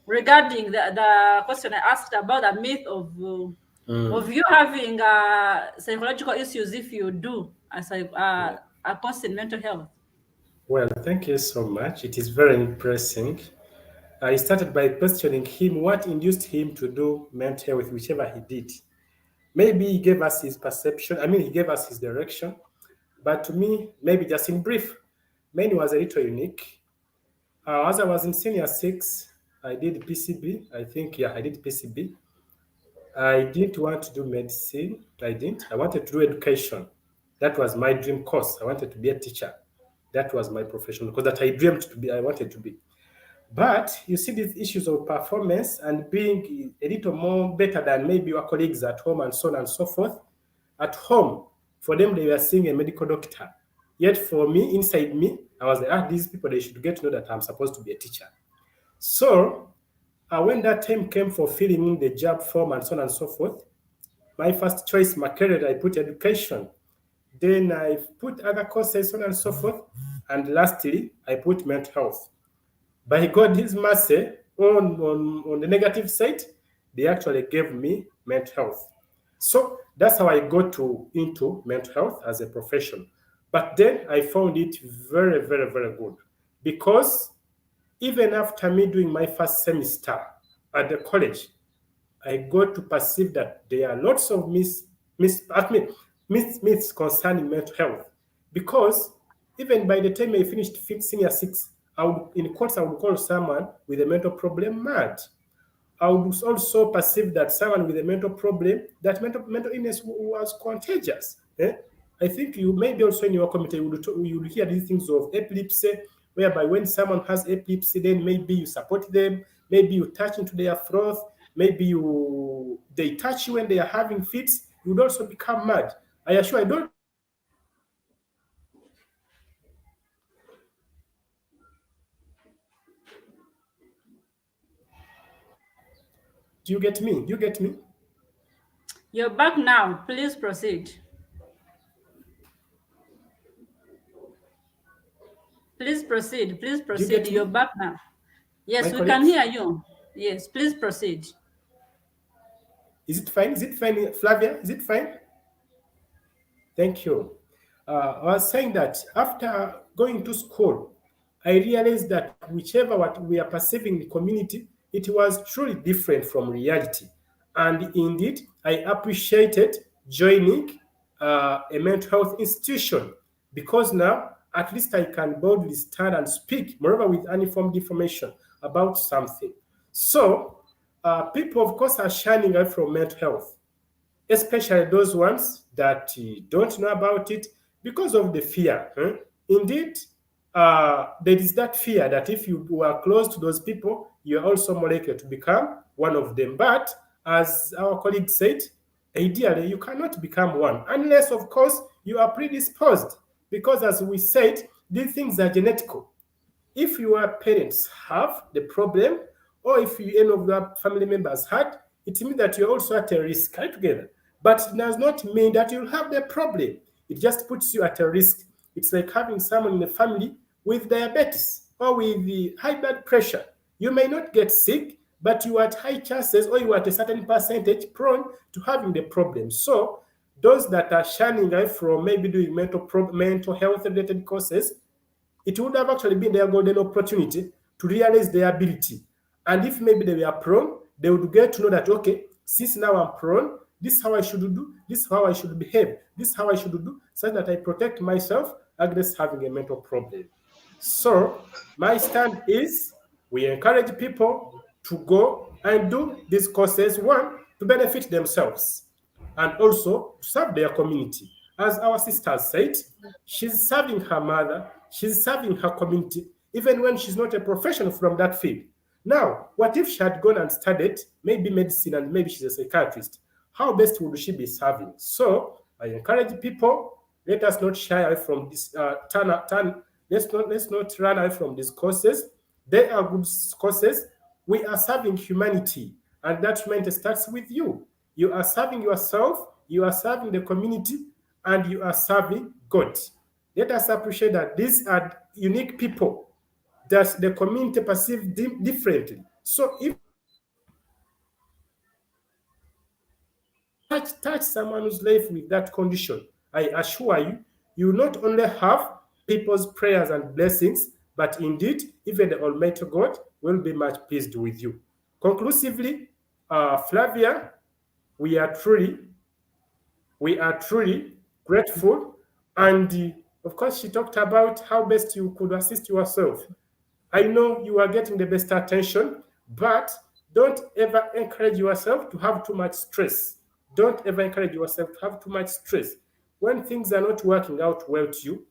Speaker 1: regarding the question I asked about the myth of you having psychological issues if you do
Speaker 2: Yeah.
Speaker 1: a course in mental health.
Speaker 2: Well, thank you so much. It is very impressive. I started by questioning him what induced him to do mental health, whichever he did. Maybe he gave us his perception, he gave us his direction, But to me, maybe just in brief, mine was a little unique. As I was in senior six, I did PCB. I think, yeah, I did PCB. I didn't want to do medicine. I didn't. I wanted to do education. That was my dream course. I wanted to be a teacher. That was my profession because that I dreamed to be, I wanted to be. But you see these issues of performance and being a little more better than maybe your colleagues at home and so on and so forth. At home, for them, they were seeing a medical doctor. Yet for me, inside me, I was like, these people, they should get to know that I'm supposed to be a teacher. So when that time came for filling in the job form and so on and so forth, my first choice, my career, I put education. Then I put other courses, so on and so forth. And lastly, I put mental health. By God's mercy, on the negative side, they actually gave me mental health. So that's how I got into mental health as a profession. But then I found it very, very, very good because even after me doing my first semester at the college, I got to perceive that there are lots of myths concerning mental health. Because even by the time I finished senior six, in quotes, I would call someone with a mental problem mad. I would also perceive that someone with a mental problem, that mental illness was contagious. I think you maybe also in your community you would hear these things of epilepsy, whereby when someone has epilepsy, then maybe you support them, maybe you touch into their throat, maybe they touch you when they are having fits, you would also become mad. I assure I don't. Do you get me? Do you get me?
Speaker 1: You're back now. Please proceed. Please proceed. Please proceed. You're back now. Yes, we can hear you. Yes, please proceed.
Speaker 2: Is it fine? Is it fine, Flavia? Is it fine? Thank you. I was saying that after going to school, I realized that whichever what we are perceiving in the community, it was truly different from reality. And indeed, I appreciated joining a mental health institution because now at least I can boldly stand and speak, moreover with uninformed information about something. So people, of course, are shining out from mental health, especially those ones that don't know about it because of the fear. Indeed, there is that fear that if you are close to those people, you are also more likely to become one of them. But as our colleague said, ideally, you cannot become one unless, of course, you are predisposed. Because as we said, these things are genetical. If your parents have the problem, or if any of the family members had, it means that you're also at a risk altogether. But it does not mean that you'll have the problem. It just puts you at a risk. It's like having someone in the family with diabetes or with the high blood pressure. You may not get sick, but you are at high chances or you are at a certain percentage prone to having the problem. So those that are shunning away from maybe doing mental health related courses, it would have actually been their golden opportunity to realize their ability. And if maybe they were prone, they would get to know that, okay, since now I'm prone, this is how I should do, this is how I should behave, this is how I should do, so that I protect myself against having a mental problem. So my stand is we encourage people to go and do these courses, one, to benefit themselves and also to serve their community. As our sister said, she's serving her mother, she's serving her community, even when she's not a professional from that field. Now, what if she had gone and studied maybe medicine and maybe she's a psychiatrist? How best would she be serving? So I encourage people, let us not shy away from this, let's not run away from these courses. They are good courses. We are serving humanity, and that humanity starts with you. You are serving yourself, you are serving the community, and you are serving God. Let us appreciate that these are unique people that the community perceives differently. So if touch someone's life with that condition, I assure you, you will not only have people's prayers and blessings, but indeed, even the Almighty God will be much pleased with you. Conclusively, Flavia, we are truly grateful And of course, she talked about how best you could assist yourself. I know you are getting the best attention, but don't ever encourage yourself to have too much stress. Don't ever encourage yourself to have too much stress. When things are not working out well to you,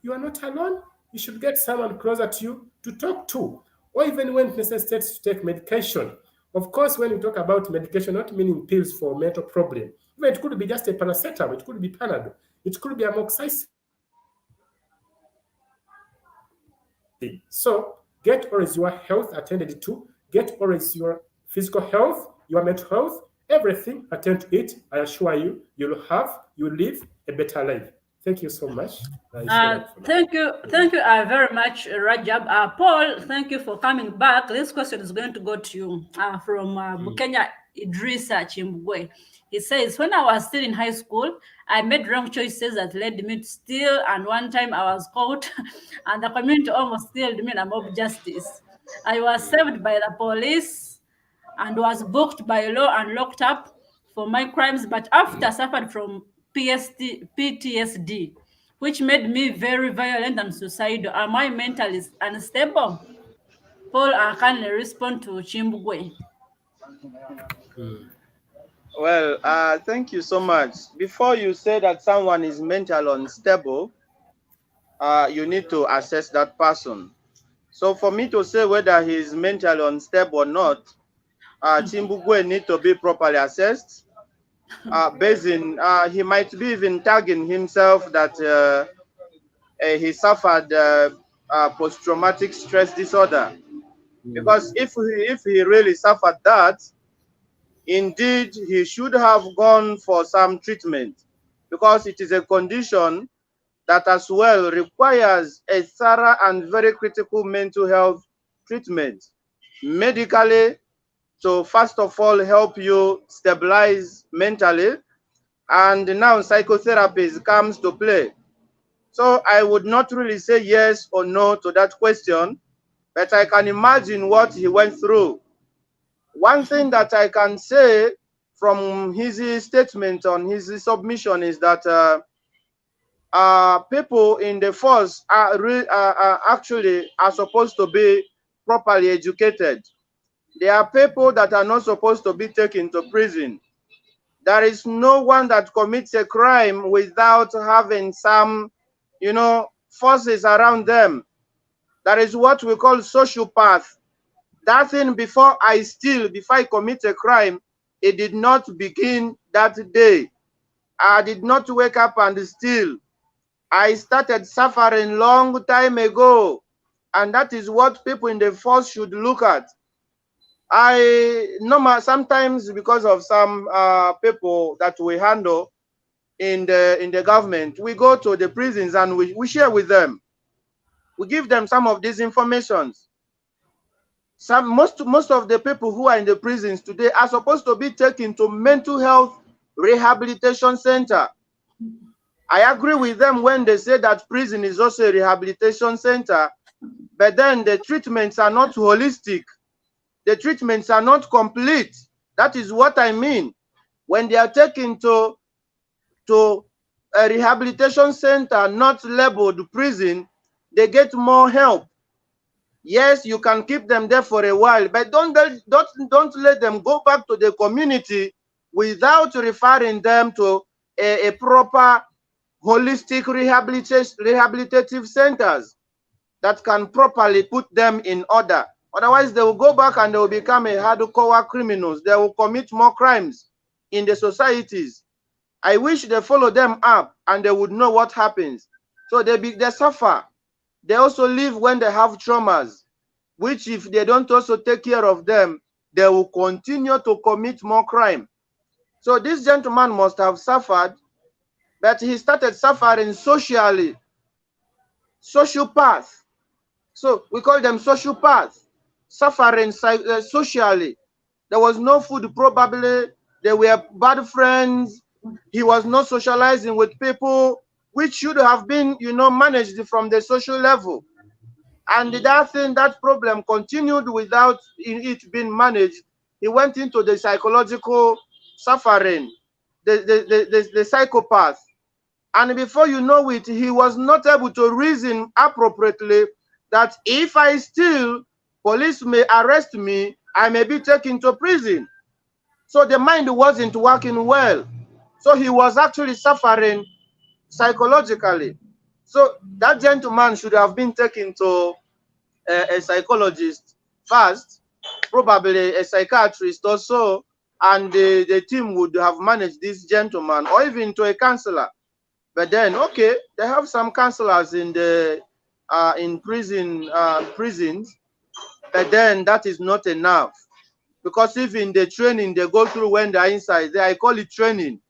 Speaker 2: you are not alone. You should get someone closer to you to talk to, or even when necessary to take medication. Of course, when you talk about medication, not meaning pills for mental problem. Even it could be just a paracetamol, it could be Panadol, it could be amoxicillin. So get always your health attended to, get always your physical health, your mental health, everything, attend to it. I assure you, you will live a better life. Thank you so much.
Speaker 1: Thank you very much, Rajab. Paul, thank you for coming back. This question is going to go to you from Bukenya Idrisa Chimbwe. He says, when I was still in high school, I made wrong choices that led me to steal, and one time I was caught, and the community almost stealed me in a mob justice. I was saved by the police and was booked by law and locked up for my crimes, but after suffered from PTSD, which made me very violent and suicidal. Am I mentally unstable? Paul, I can respond to Chimbwe.
Speaker 3: Well, thank you so much. Before you say that someone is mentally unstable, you need to assess that person. So for me to say whether he is mentally unstable or not, Chimbugwe need to be properly assessed. Based in, he might be even tagging himself that he suffered post-traumatic stress disorder. Because if he really suffered that, indeed he should have gone for some treatment, because it is a condition that as well requires a thorough and very critical mental health treatment medically, to first of all help you stabilize mentally, and now psychotherapy comes to play. So I would not really say yes or no to that question, but I can imagine what he went through. One thing that I can say from his statement on his submission is that people in the force actually are supposed to be properly educated. There are people that are not supposed to be taken to prison. There is no one that commits a crime without having some, forces around them. That is what we call sociopath. That thing before I commit a crime, it did not begin that day. I did not wake up and steal. I started suffering long time ago. And that is what people in the force should look at. Sometimes because of some people that we handle in the government, we go to the prisons and we share with them. We give them some of these informations. Most of the people who are in the prisons today are supposed to be taken to mental health rehabilitation center. I agree with them when they say that prison is also a rehabilitation center, but then the treatments are not holistic. The treatments are not complete. That is what I mean. When they are taken to a rehabilitation center not labeled prison, they get more help. Yes, you can keep them there for a while, but don't let them go back to the community without referring them to a proper holistic rehabilitative centers that can properly put them in order. Otherwise, they will go back and they will become a hardcore criminals. They will commit more crimes in the societies. I wish they follow them up and they would know what happens. So they suffer. They also live when they have traumas, which if they don't also take care of them, they will continue to commit more crime. So this gentleman must have suffered, but he started suffering socially. Sociopath. So we call them sociopaths. Suffering socially. There was no food probably. They were bad friends. He was not socializing with people, which should have been, managed from the social level. And that problem continued without it being managed. He went into the psychological suffering, the psychopath. And before you know it, he was not able to reason appropriately that if I steal, police may arrest me, I may be taken to prison. So the mind wasn't working well. So he was actually suffering psychologically. So that gentleman should have been taken to a psychologist first, probably a psychiatrist also, and the team would have managed this gentleman, or even to a counselor. But then, okay, they have some counselors in the prisons, but then that is not enough, because even the training they go through when they're inside there, I call it training.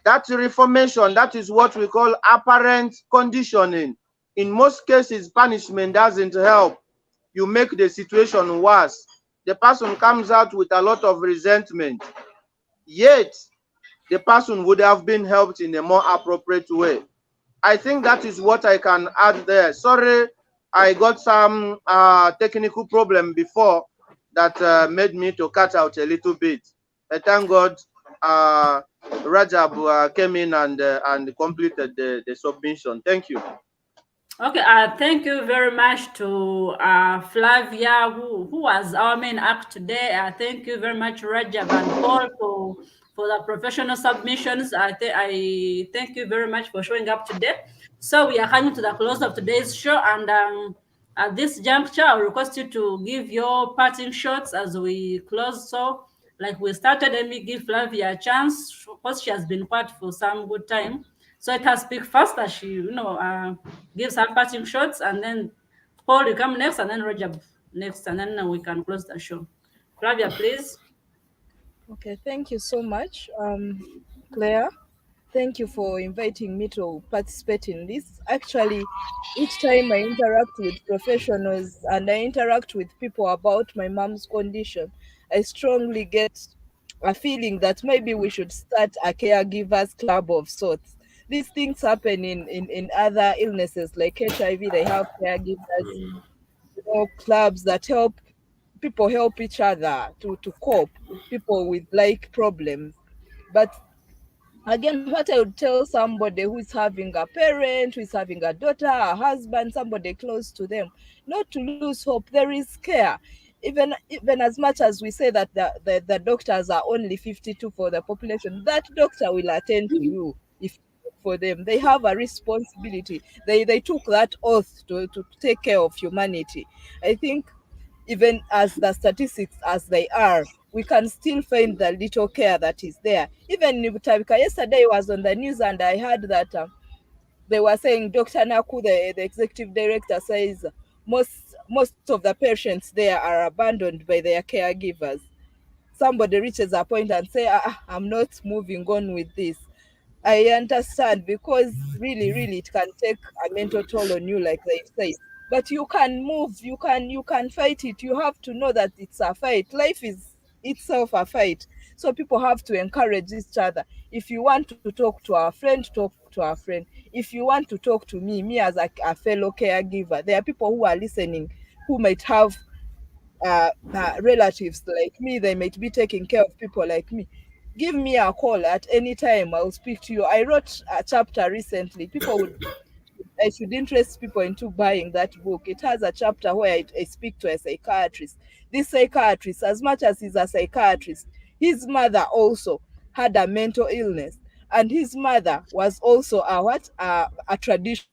Speaker 3: That reformation, that is what we call apparent conditioning. In most cases, punishment doesn't help. You make the situation worse. The person comes out with a lot of resentment. Yet, the person would have been helped in a more appropriate way. I think that is what I can add there. Sorry, I got some technical problem before that made me to cut out a little bit. But thank God, Rajab came in and completed the submission. Thank you.
Speaker 1: Okay, thank you very much to Flavia, who was our main act today. Thank you very much, Rajab and Paul, for the professional submissions. I thank you very much for showing up today. So we are coming to the close of today's show, and at this juncture, I request you to give your parting shots as we close. So, like we started, let me give Flavia a chance because she has been quiet for some good time. So let her speak first as she, gives her parting shots, and then Paul, you come next, and then Rajab next, and then we can close the show. Flavia, please.
Speaker 4: Okay, thank you so much, Claire. Thank you for inviting me to participate in this. Actually, each time I interact with professionals and I interact with people about my mom's condition, I strongly get a feeling that maybe we should start a caregivers club of sorts. These things happen in other illnesses like HIV. They have caregivers, clubs that help each other to cope, people with like problems. But again, what I would tell somebody who is having a parent, who is having a daughter, a husband, somebody close to them, not to lose hope. There is care. Even as much as we say that the doctors are only 52 for the population, that doctor will attend to you if for them. They have a responsibility. They took that oath to take care of humanity. I think even as the statistics as they are, we can still find the little care that is there. Even in Butabika, yesterday I was on the news and I heard that they were saying Dr. Naku, the executive director, says most of the patients there are abandoned by their caregivers. Somebody reaches a point and say, I'm not moving on with this. I understand, because really it can take a mental toll on you, like they say. But you can move, you can fight it. You have to know that it's a fight. Life is itself a fight. So people have to encourage each other. If you want to talk to our friend, talk to our friend. If you want to talk to me as a fellow caregiver, there are people who are listening who might have relatives like me. They might be taking care of people like me. Give me a call at any time. I'll speak to you. I wrote a chapter recently. I should interest people into buying that book. It has a chapter where I speak to a psychiatrist. This psychiatrist, as much as he's a psychiatrist, his mother also had a mental illness, and his mother was also a traditional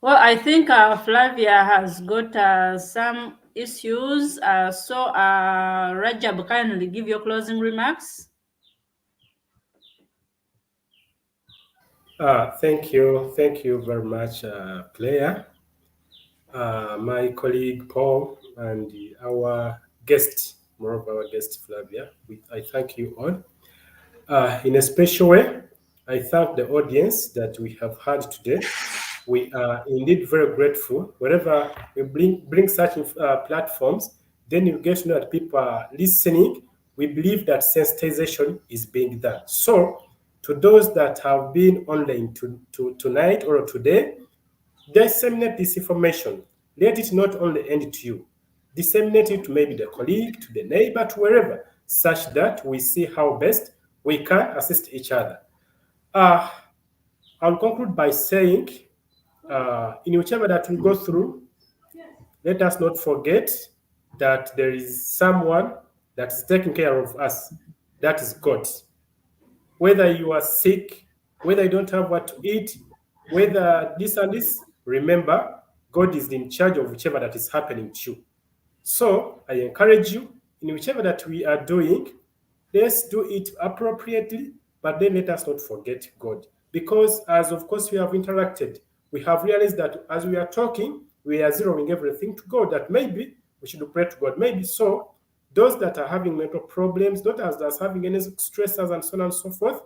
Speaker 1: Well, I think Flavia has got some issues. Rajab, kindly give your closing remarks.
Speaker 2: Thank you very much, Claire, my colleague Paul, and our guest, more of our guest Flavia. I thank you all. In a special way, I thank the audience that we have had today. We are indeed very grateful. Wherever we bring such platforms, then you get to know that people are listening. We believe that sensitization is being done. So, to those that have been online tonight or today, disseminate this information. Let it not only end to you. Disseminate it to maybe the colleague, to the neighbor, to wherever. such that we see how best we can assist each other. I'll conclude by saying, in whichever that we go through, let us not forget that there is someone that is taking care of us. That is God. Whether you are sick, whether you don't have what to eat, whether this and this, remember, God is in charge of whichever that is happening to you. So I encourage you, in whichever that we are doing, let's do it appropriately, but then let us not forget God. Because as of course we have interacted, we have realized that as we are talking, we are zeroing everything to God, that maybe we should pray to God. Maybe so. Those that are having mental problems, those that are having any stressors and so on and so forth,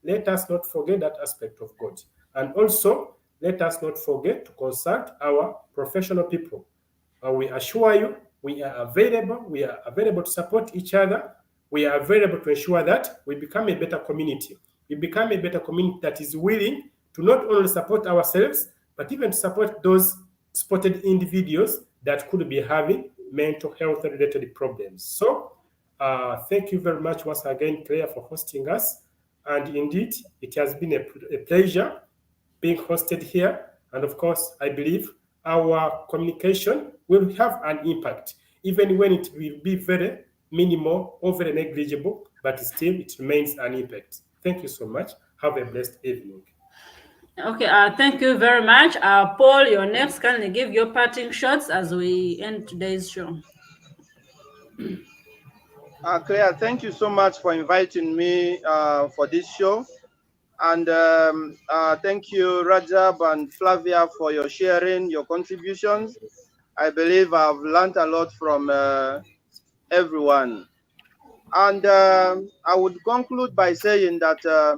Speaker 2: let us not forget that aspect of God. And also, let us not forget to consult our professional people. We assure you, we are available to support each other. We are available to ensure that we become a better community. We become a better community that is willing to not only support ourselves, but even to support those spotted individuals that could be having mental health related problems. So thank you very much once again, Claire, for hosting us. And indeed, it has been a pleasure being hosted here. And of course, I believe our communication will have an impact, even when it will be very minimal or very negligible, but still it remains an impact. Thank you so much. Have a blessed evening.
Speaker 1: Okay, thank you very much. Paul, you're next. Can you give your parting shots as we end today's show?
Speaker 3: Claire, thank you so much for inviting me for this show. And thank you, Rajab and Flavia, for your sharing, your contributions. I believe I've learned a lot from everyone. And I would conclude by saying that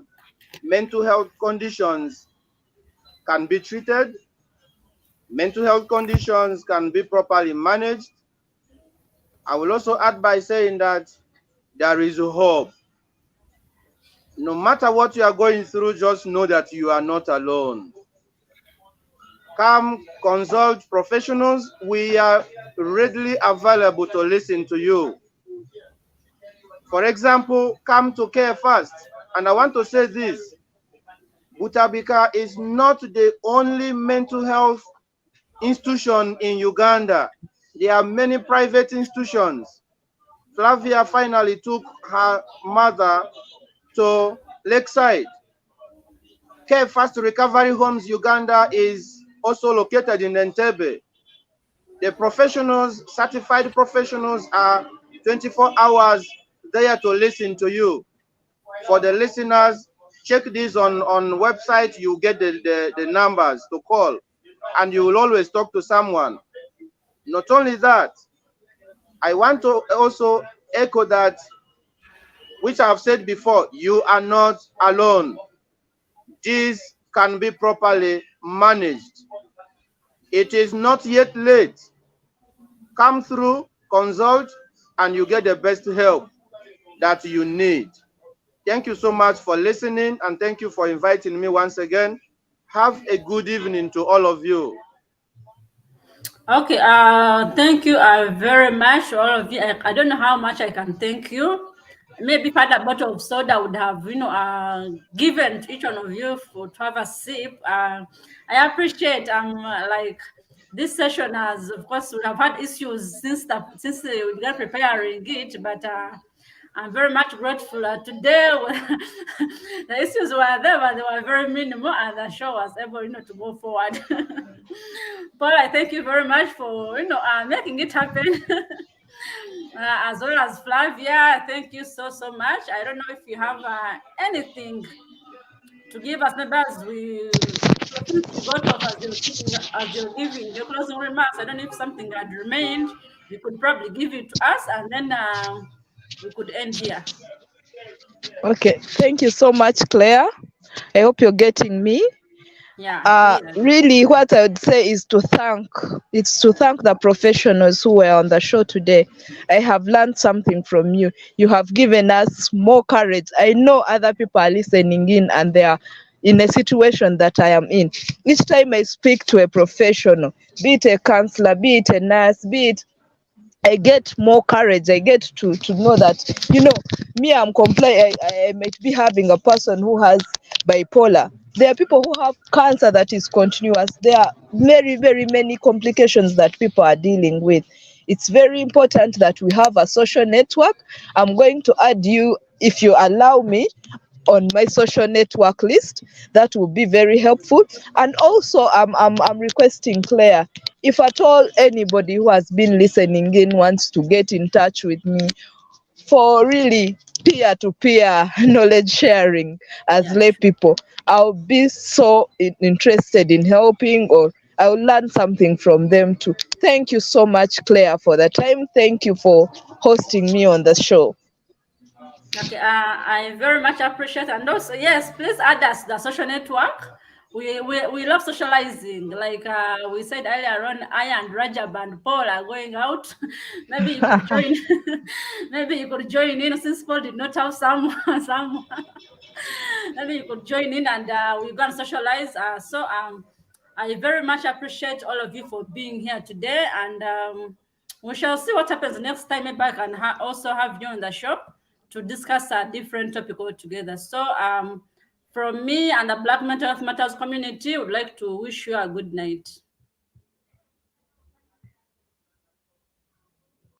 Speaker 3: mental health conditions can be treated. Mental health conditions can be properly managed. I will also add by saying that there is hope. No matter what you are going through, just know that you are not alone. Come consult professionals. We are readily available to listen to you. For example, come to Care First. And I want to say this, Butabika is not the only mental health institution in Uganda. There are many private institutions. Flavia finally took her mother to Lakeside. Care First Recovery Homes Uganda is also located in Entebbe. The professionals, certified professionals, are 24 hours there to listen to you. For the listeners, check this on website. You get the numbers to call, and you will always talk to someone. Not only that, I want to also echo that, which I have said before, you are not alone. This can be properly managed. It is not yet late. Come through, consult, and you get the best help that you need. Thank you so much for listening, and thank you for inviting me once again. Have a good evening to all of you.
Speaker 1: Okay, thank you very much, all of you. I don't know how much I can thank you. Maybe if I had a bottle of soda, I would have, given to each one of you to have a sip. I appreciate, like, this session has, of course, we have had issues since we began preparing it, but I'm very much grateful. Today, the issues were there, but they were very minimal, and the show was able, to go forward. Paul, I thank you very much for, making it happen. As well as Flavia, thank you so much. I don't know if you have anything to give us, maybe as you got off as you're giving your closing remarks. I don't know if something had remained. You could probably give it to us, and then we could end here.
Speaker 4: Okay, thank you so much, Claire. I hope you're getting me.
Speaker 1: Yeah.
Speaker 4: Really, what I would say is to thank the professionals who were on the show today. I have learned something from you. You have given us more courage. I know other people are listening in and they are in a situation that I am in. Each time I speak to a professional, be it a counselor, be it a nurse, be it I get more courage. I get to know that, me, I might be having a person who has bipolar. There are people who have cancer that is continuous. There are very, very many complications that people are dealing with. It's very important that we have a social network. I'm going to add you, if you allow me, on my social network list. That will be very helpful. And also, I'm requesting Claire, if at all anybody who has been listening in wants to get in touch with me for really peer-to-peer knowledge sharing as lay people, I'll be so interested in helping, or I'll learn something from them too. Thank you so much, Claire, for the time. Thank you for hosting me on the show.
Speaker 1: Okay, I very much appreciate, and also, yes, please add us the social network. We love socializing. Like we said earlier on, I and Rajab and Paul are going out. Maybe you could join. Maybe you could join in, since Paul did not have some. Maybe you could join in, and we're gonna socialize. I very much appreciate all of you for being here today, and we shall see what happens next time. Maybe I can also have you on the show to discuss a different topic altogether. So from me and the Black Mental Health Matters community, would like to wish you a good night.